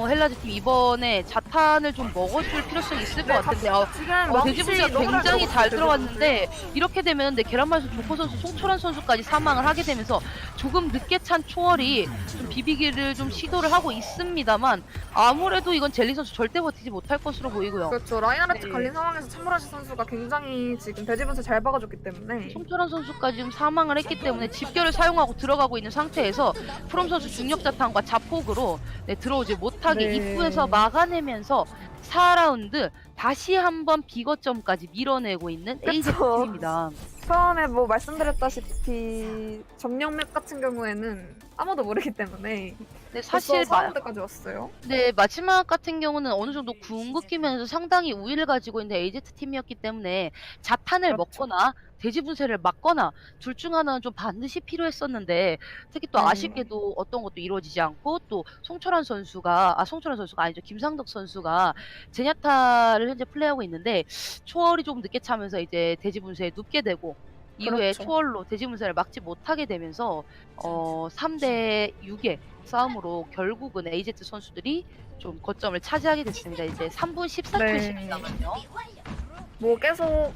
헬라즈 팀 이번에 자탄을 좀 먹어줄 필요성이 있을 것 같은데 지금 돼지분쇄가 굉장히 잘 들어갔는데 이렇게 되면 계란말 선수, 조코 선수, 송철환 선수까지 사망을 하게 되면서 조금 늦게 찬 초월이 좀 비비기를 좀 시도를 하고 있습니다만 아무래도 이건 젤리 선수 절대 버티지 못할 것으로 보이고요. 그렇죠. 라인하르트 네. 갈린 상황에서 참무라시 선수가 굉장히 지금 대지분쇄 잘 박아줬기 때문에 송철환 선수까지 지금 사망을 했기 때문에 집결을 사용하고 들어가고 있는 상태에서 프롬 선수 중력자탄과 자폭으로 들어오지 못하게 네. 입구에서 막아내면서 4라운드 다시 한번 비거점까지 밀어내고 있는 AZ 그쵸. 팀입니다. 처음에 뭐 말씀드렸다시피 점령 맵 같은 경우에는 아무도 모르기 때문에 네, 사실 벌써 4라운드까지 왔어요. 네, 마지막 같은 경우는 어느 정도 궁극기 면에서 상당히 우위를 가지고 있는 AZ 팀이었기 때문에 자탄을 그렇죠. 먹거나 대지 분쇄를 막거나 둘 중 하나는 좀 반드시 필요했었는데 특히 또 네. 아쉽게도 어떤 것도 이루어지지 않고 또 송철환 선수가 아니죠, 김상덕 선수가 제냐타를 현재 플레이하고 있는데 초월이 조금 늦게 차면서 이제 대지 분쇄에 눕게 되고 이후에 그렇죠. 초월로 대지 분쇄를 막지 못하게 되면서 3대 6의 싸움으로 결국은 AZ 선수들이 좀 거점을 차지하게 됐습니다. 이제 3분 14초 네. 시간 남았요. 뭐 계속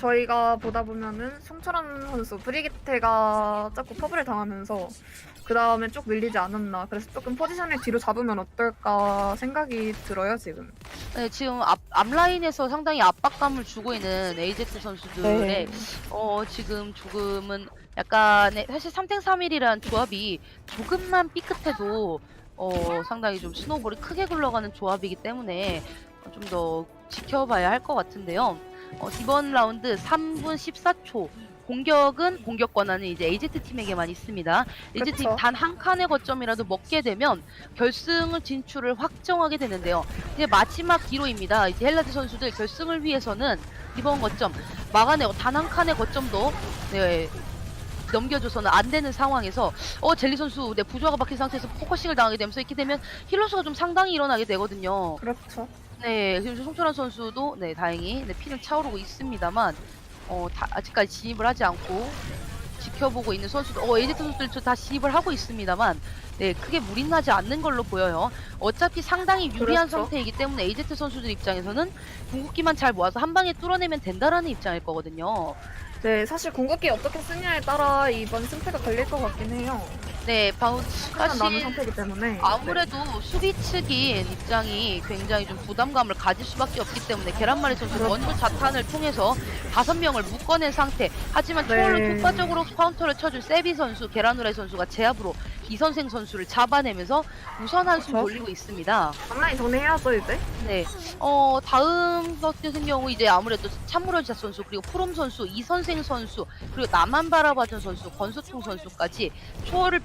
저희가 보다 보면은 송철환 선수 브리기테가 자꾸 퍼블을 당하면서 그 다음에 쭉 밀리지 않았나. 그래서 조금 포지션을 뒤로 잡으면 어떨까 생각이 들어요 지금. 네, 지금 앞라인에서 상당히 압박감을 주고 있는 AZ 선수들의 네. 지금 조금은 약간의 사실 3탱 3일이란 조합이 조금만 삐끗해도 상당히 좀 스노우볼이 크게 굴러가는 조합이기 때문에 좀 더 지켜봐야 할 것 같은데요. 이번 라운드 3분 14초 공격은 공격 권한은 이제 AZ 팀에게만 있습니다. AZ 팀 그쵸. 단 한 칸의 거점이라도 먹게 되면 결승을 진출을 확정하게 되는데요. 이제 마지막 기로입니다. 이제 헬라드 선수들 결승을 위해서는 이번 거점 막아내고 단 한 칸의 거점도 네, 넘겨줘서는 안 되는 상황에서 젤리 선수 네, 부조화가 박힌 상태에서 포커싱을 당하게 되면서 이렇게 되면 힐로스가 좀 상당히 일어나게 되거든요. 그렇죠. 네, 지금 송철환 선수도 네, 다행히 네, 피는 차오르고 있습니다만 아직까지 진입을 하지 않고 지켜보고 있는 선수들, 에이제트 선수들 다 진입을 하고 있습니다만, 네, 크게 무리 나지 않는 걸로 보여요. 어차피 상당히 유리한 그렇죠. 상태이기 때문에 에이제트 선수들 입장에서는 궁극기만 잘 모아서 한 방에 뚫어내면 된다라는 입장일 거거든요. 네, 사실 궁극기 어떻게 쓰냐에 따라 이번 승패가 갈릴 것 같긴 해요. 네, 하나 남은 사실 상태이기 때문에. 아무래도 수비 측인 입장이 굉장히 좀 부담감을 가질 수밖에 없기 때문에 계란말이 선수 그렇죠. 먼저 자탄을 통해서 5명을 묶어낸 상태. 하지만 네. 초월로 효과적으로 카운터를 쳐준 세비 선수, 계란후라이 선수가 제압으로 이선생 선수를 잡아내면서 우선 한숨 그렇죠. 돌리고 있습니다. 앞라인 정리해야죠 이제. 네. 다음 같은 경우 이제 아무래도 참무러지사 선수 그리고 프롬 선수, 이선생 선수 그리고 나만 바라봐준 선수, 권소통 선수까지 초월을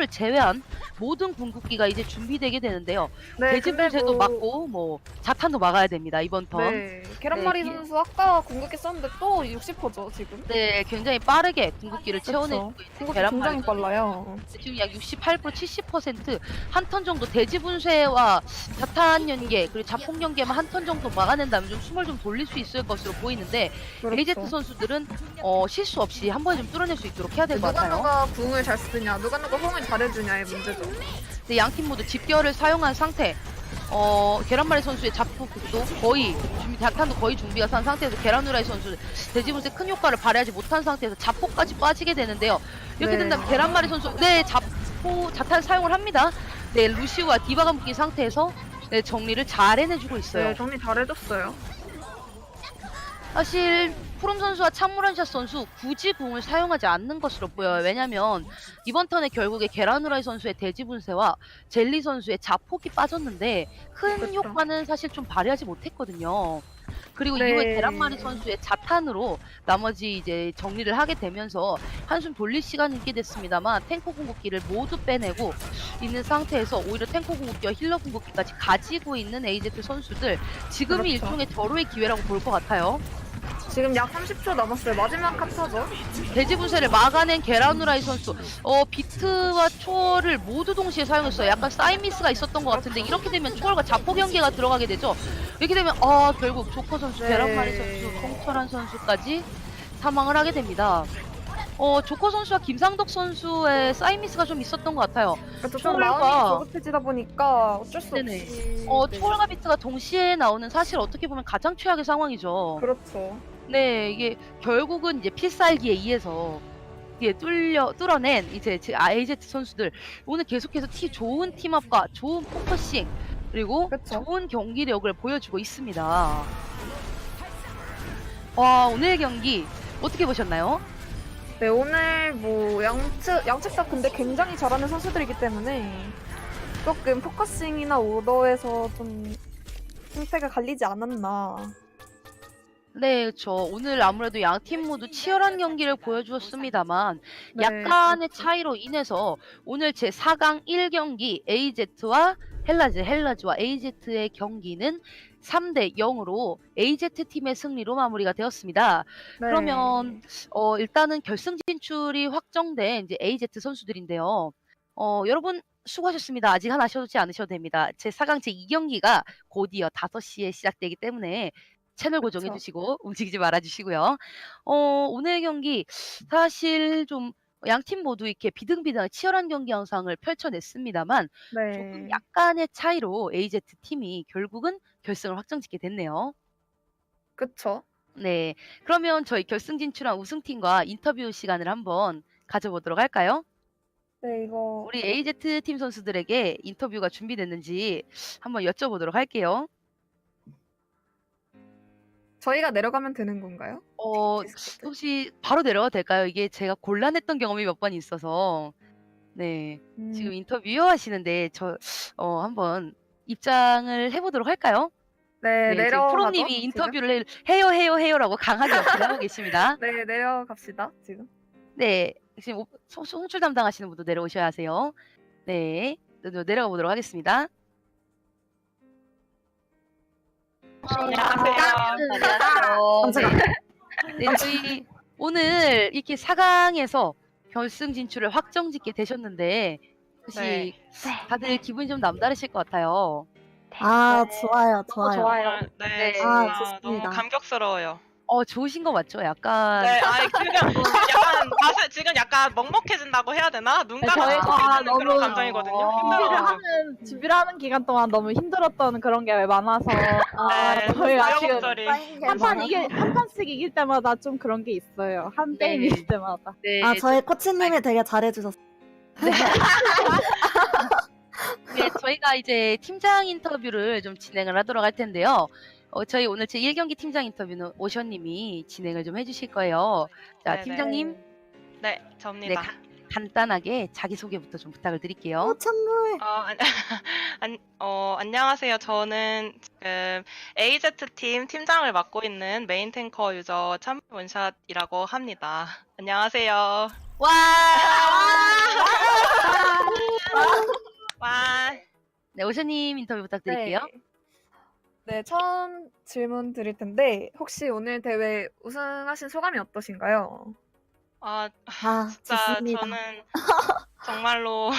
제외한 모든 궁극기가 이제 준비되게 되는데요. 네, 대지분쇄도 막고 뭐 자탄도 막아야 됩니다 이번 턴. 네, 계란말이 네, 선수 아까 궁극기 썼는데 또 60%죠 지금. 네, 굉장히 빠르게 궁극기를 채워내주고 있는 궁극기 계란말이 굉장히 빨라요. 지금 약 68%, 70%한 턴 정도 대지 분쇄와 자탄 연계 그리고 자폭 연계만 한 턴 정도 막아낸다면 좀 숨을 좀 돌릴 수 있을 것으로 보이는데 에이제트 그렇죠. 선수들은 실수 없이 한 번에 좀 뚫어낼 수 있도록 해야 될 것 누가 같아요. 누가 궁을 잘 쓰냐, 누가 누가 호응을 잘해주냐의 문제죠. 근데 양팀 모두 집결을 사용한 상태. 계란말이 선수의 자폭도 거의 자탄도 거의 준비가 산 상태에서 계란후라이 선수 대지분쇄 큰 효과를 발휘하지 못한 상태에서 자폭까지 빠지게 되는데요. 이렇게 네. 된다면 계란말이 선수 자탄 사용을 합니다. 네, 루시우와 디바가 묶인 상태에서 네, 정리를 잘 해내주고 있어요. 네, 정리 잘해줬어요. 사실 프롬 선수와 참무란샷 선수 굳이 궁을 사용하지 않는 것으로 보여요. 왜냐면 이번 턴에 결국에 계란후라이 선수의 대지분쇄와 젤리 선수의 자폭이 빠졌는데 큰 그쵸. 효과는 사실 좀 발휘하지 못했거든요. 그리고 네. 이후에 계란말이 선수의 자탄으로 나머지 이제 정리를 하게 되면서 한숨 돌릴 시간이 있게 됐습니다만 탱커 궁극기를 모두 빼내고 있는 상태에서 오히려 탱커 궁극기와 힐러 궁극기까지 가지고 있는 AZ 선수들 지금이 그렇죠. 일종의 절호의 기회라고 볼 것 같아요. 지금 약 30초 남았어요. 마지막 카타죠. 대지 분쇄를 막아낸 계란후라이 선수 비트와 초월을 모두 동시에 사용했어요. 약간 사인 미스가 있었던 것 같은데 이렇게 되면 초월과 자폭 연계가 들어가게 되죠. 이렇게 되면 결국 조커 선수, 네. 계란말이 선수, 송철환 선수까지 사망을 하게 됩니다. 조커 선수와 김상덕 선수의 사인 미스가 좀 있었던 것 같아요. 그래서 좀 초월과- 마음이 조급해지다 보니까 어쩔 수 네네. 없이. 네. 초월과 비트가 동시에 나오는 사실 어떻게 보면 가장 최악의 상황이죠. 그렇죠. 네, 이게 결국은 이제 필살기에 의해서 이게 뚫어낸 이제 AZ 선수들 오늘 계속해서 좋은 팀업과 좋은 포커싱 그리고 그쵸. 좋은 경기력을 보여주고 있습니다. 와, 오늘 경기 어떻게 보셨나요? 네, 오늘 뭐 양측 다 근데 굉장히 잘하는 선수들이기 때문에 조금 포커싱이나 오더에서 좀 승패가 갈리지 않았나. 네, 오늘 아무래도 양 팀 모두 치열한 경기를 보여주었습니다만 네, 약간의 그렇죠. 차이로 인해서 오늘 제 4강 1경기 AZ와 헬라즈와 AZ의 경기는 3대 0으로 AZ 팀의 승리로 마무리가 되었습니다. 네. 그러면 일단은 결승 진출이 확정된 이제 AZ 선수들인데요. 여러분 수고하셨습니다. 아직 하나 쉬지 않으셔도 됩니다. 제 4강 제 2경기가 곧이어 5시에 시작되기 때문에 채널 고정해 그쵸. 주시고 움직이지 말아 주시고요. 오늘 경기 사실 좀 양팀 모두 이렇게 비등비등한 치열한 경기 영상을 펼쳐냈습니다만 조금 네. 약간의 차이로 AZ 팀이 결국은 결승을 확정짓게 됐네요. 그쵸. 네. 그러면 저희 결승 진출한 우승팀과 인터뷰 시간을 한번 가져보도록 할까요? 네, 이거 우리 AZ 팀 선수들에게 인터뷰가 준비됐는지 한번 여쭤보도록 할게요. 저희가 내려가면 되는 건가요? 디스코드? 혹시 바로 내려가도 될까요? 이게 제가 곤란했던 경험이 몇 번 있어서. 네. 지금 인터뷰 하시는데 한번 입장을 해 보도록 할까요? 네, 네. 지금 내려가죠, 프로님이 지금? 인터뷰를 해요라고 강하게 어필을 하고 계십니다. 네, 내려갑시다, 지금. 네. 지금 송출 담당하시는 분도 내려오셔야 하세요. 네. 내려가 보도록 하겠습니다. 안녕하세요. 네. 저희 오늘 이렇게 4강에서 결승 진출을 확정짓게 되셨는데 혹시 네. 다들 기분이 좀 남다르실 것 같아요. 아, 좋아요, 좋아요. 좋아요. 아, 네. 네. 좋습니다. 너무 감격스러워요. 좋으신 거 맞죠? 약간 네, 지금 약간 지금 약간 먹먹해진다고 해야 되나? 눈 감고 저희가 있는 그런 감정이거든요. 힘들어요. 준비를 하는 기간 동안 너무 힘들었던 그런 게 많아서 네, 저희가 지금 우여곡절이. 한 판씩 이길 때마다 좀 그런 게 있어요. 한 네. 게임 이길 때마다. 네. 아, 저희 코치님이 되게 잘해주셨어요. 네, 저희가 이제 팀장 인터뷰를 좀 진행을 하도록 할 텐데요. 저희 오늘 제1경기 팀장 인터뷰는 오션님이 진행을 좀 해주실 거예요. 자, 네네. 팀장님, 네, 접니다. 간단하게 자기소개부터 좀 부탁을 드릴게요. 참물. 안녕하세요. 저는 지금 AZ팀 팀장을 맡고 있는 메인 탱커 유저 참원샷이라고 합니다. 안녕하세요. 와! 와. 네, 오션님 인터뷰 부탁드릴게요. 네, 처음 질문 드릴 텐데 혹시 오늘 대회 우승하신 소감이 어떠신가요? 아, 진짜 좋습니다. 저는 정말로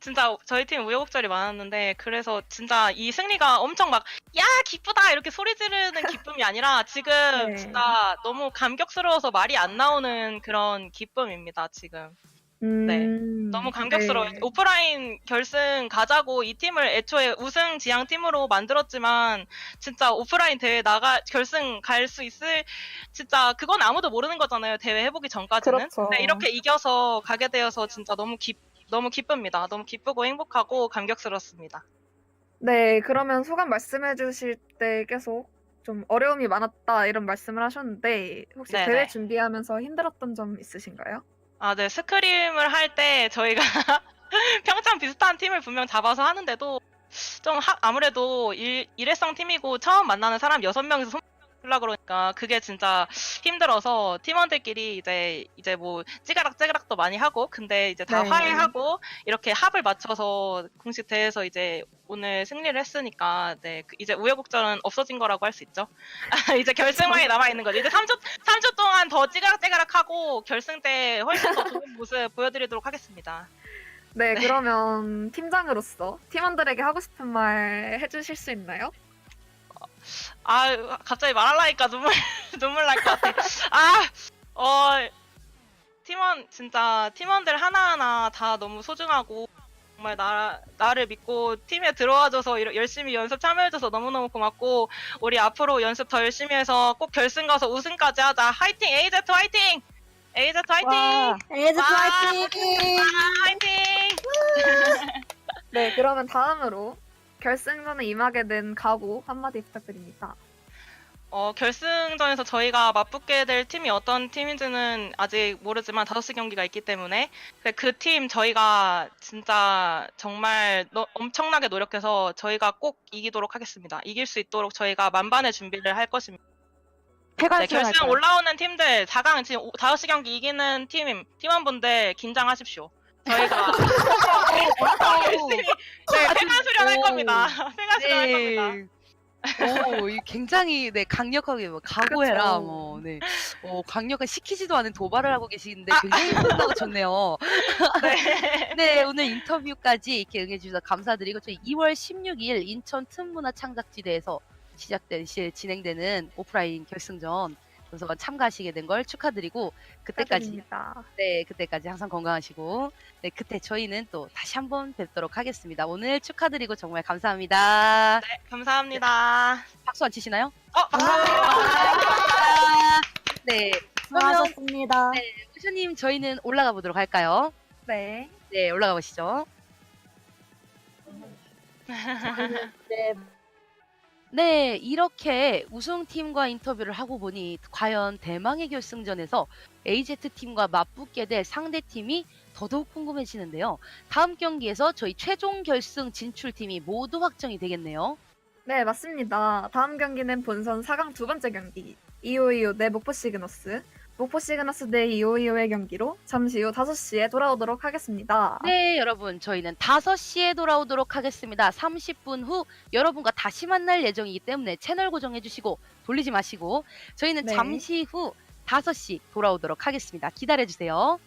진짜 저희 팀 우여곡절이 많았는데 그래서 진짜 이 승리가 엄청 막 야 기쁘다 이렇게 소리 지르는 기쁨이 아니라 지금 네. 진짜 너무 감격스러워서 말이 안 나오는 그런 기쁨입니다 지금. 네. 너무 감격스러워요. 네. 오프라인 결승 가자고 이 팀을 애초에 우승 지향 팀으로 만들었지만 진짜 오프라인 대회 결승 갈 수 있을 진짜 그건 아무도 모르는 거잖아요. 대회 해보기 전까지는. 그렇죠. 근데 이렇게 이겨서 가게 되어서 진짜 너무 기쁩니다. 너무 기쁘고 행복하고 감격스럽습니다. 네, 그러면 소감 말씀해 주실 때 계속 좀 어려움이 많았다 이런 말씀을 하셨는데 혹시 네네. 대회 준비하면서 힘들었던 점 있으신가요? 네. 스크림을 할 때 저희가 평창 비슷한 팀을 분명 잡아서 하는데도 좀 아무래도 일회성 팀이고 처음 만나는 사람 6명이서 손하려 그러니까 그게 진짜 힘들어서 팀원들끼리 이제 뭐 찌가락도 많이 하고 근데 이제 다 네. 화해하고 이렇게 합을 맞춰서 공식 대회에서 이제 오늘 승리를 했으니까 네, 이제 우여곡절은 없어진 거라고 할 수 있죠. 이제 결승만이 남아있는 거죠. 이제 3주 동안 더 찌가락하고 결승 때 훨씬 더 좋은 모습 보여드리도록 하겠습니다. 네, 그러면 팀장으로서 팀원들에게 하고 싶은 말 해주실 수 있나요? 갑자기 말하려니까 눈물 날 것 같아. 진짜 팀원들 하나하나 다 너무 소중하고 정말 나를 믿고 팀에 들어와줘서 열심히 연습 참여해줘서 너무너무 고맙고 우리 앞으로 연습 더 열심히 해서 꼭 결승 가서 우승까지 하자. 화이팅! AZ 화이팅! AZ 화이팅! 에이즈 와. 파이팅! 화이팅! 네, 그러면 다음으로 결승전에 임하게 된 각오 한마디 부탁드립니다. 결승전에서 저희가 맞붙게 될 팀이 어떤 팀인지는 아직 모르지만 5시 경기가 있기 때문에 그 팀 저희가 진짜 정말 엄청나게 노력해서 저희가 꼭 이기도록 하겠습니다. 이길 수 있도록 저희가 만반의 준비를 할 것입니다. 네, 결승 올라오는 팀들 4강 지금 5시 경기 이기는 팀원분들 긴장하십시오. 저희가 열심히 폐가 수련할 겁니다. 폐가 수련할 겁니다. 굉장히 강력하게 각오해라 그쵸. 강력한 시키지도 않은 도발을 하고 계시는데 굉장히 힘들다고 좋네요. 네, 오늘 인터뷰까지 이렇게 응해주셔서 감사드리고 저희 2월 16일 인천 틈문화 창작지대에서 진행되는 오프라인 결승전 우선 참가하시게 된 걸 축하드리고 그때까지 축하드립니다. 네, 그때까지 항상 건강하시고 네, 그때 저희는 또 다시 한번 뵙도록 하겠습니다. 오늘 축하드리고 정말 감사합니다. 네, 감사합니다. 박수 안 치시나요? 감사합니다. 네, 그러면 수고하셨습니다. 우주님 저희는 올라가 보도록 할까요? 네. 네, 올라가 보시죠. 네, 네, 이렇게 우승팀과 인터뷰를 하고 보니 과연 대망의 결승전에서 AZ팀과 맞붙게 될 상대팀이 더더욱 궁금해지는데요. 다음 경기에서 저희 최종 결승 진출팀이 모두 확정이 되겠네요. 네, 맞습니다. 다음 경기는 본선 4강 두 번째 경기. 252 대 목포 시그너스. 목포 시그너스 대 252의 경기로 잠시 후 5시에 돌아오도록 하겠습니다. 네, 여러분, 저희는 5시에 돌아오도록 하겠습니다. 30분 후 여러분과 다시 만날 예정이기 때문에 채널 고정해주시고 돌리지 마시고 저희는 네. 잠시 후 5시 돌아오도록 하겠습니다. 기다려주세요.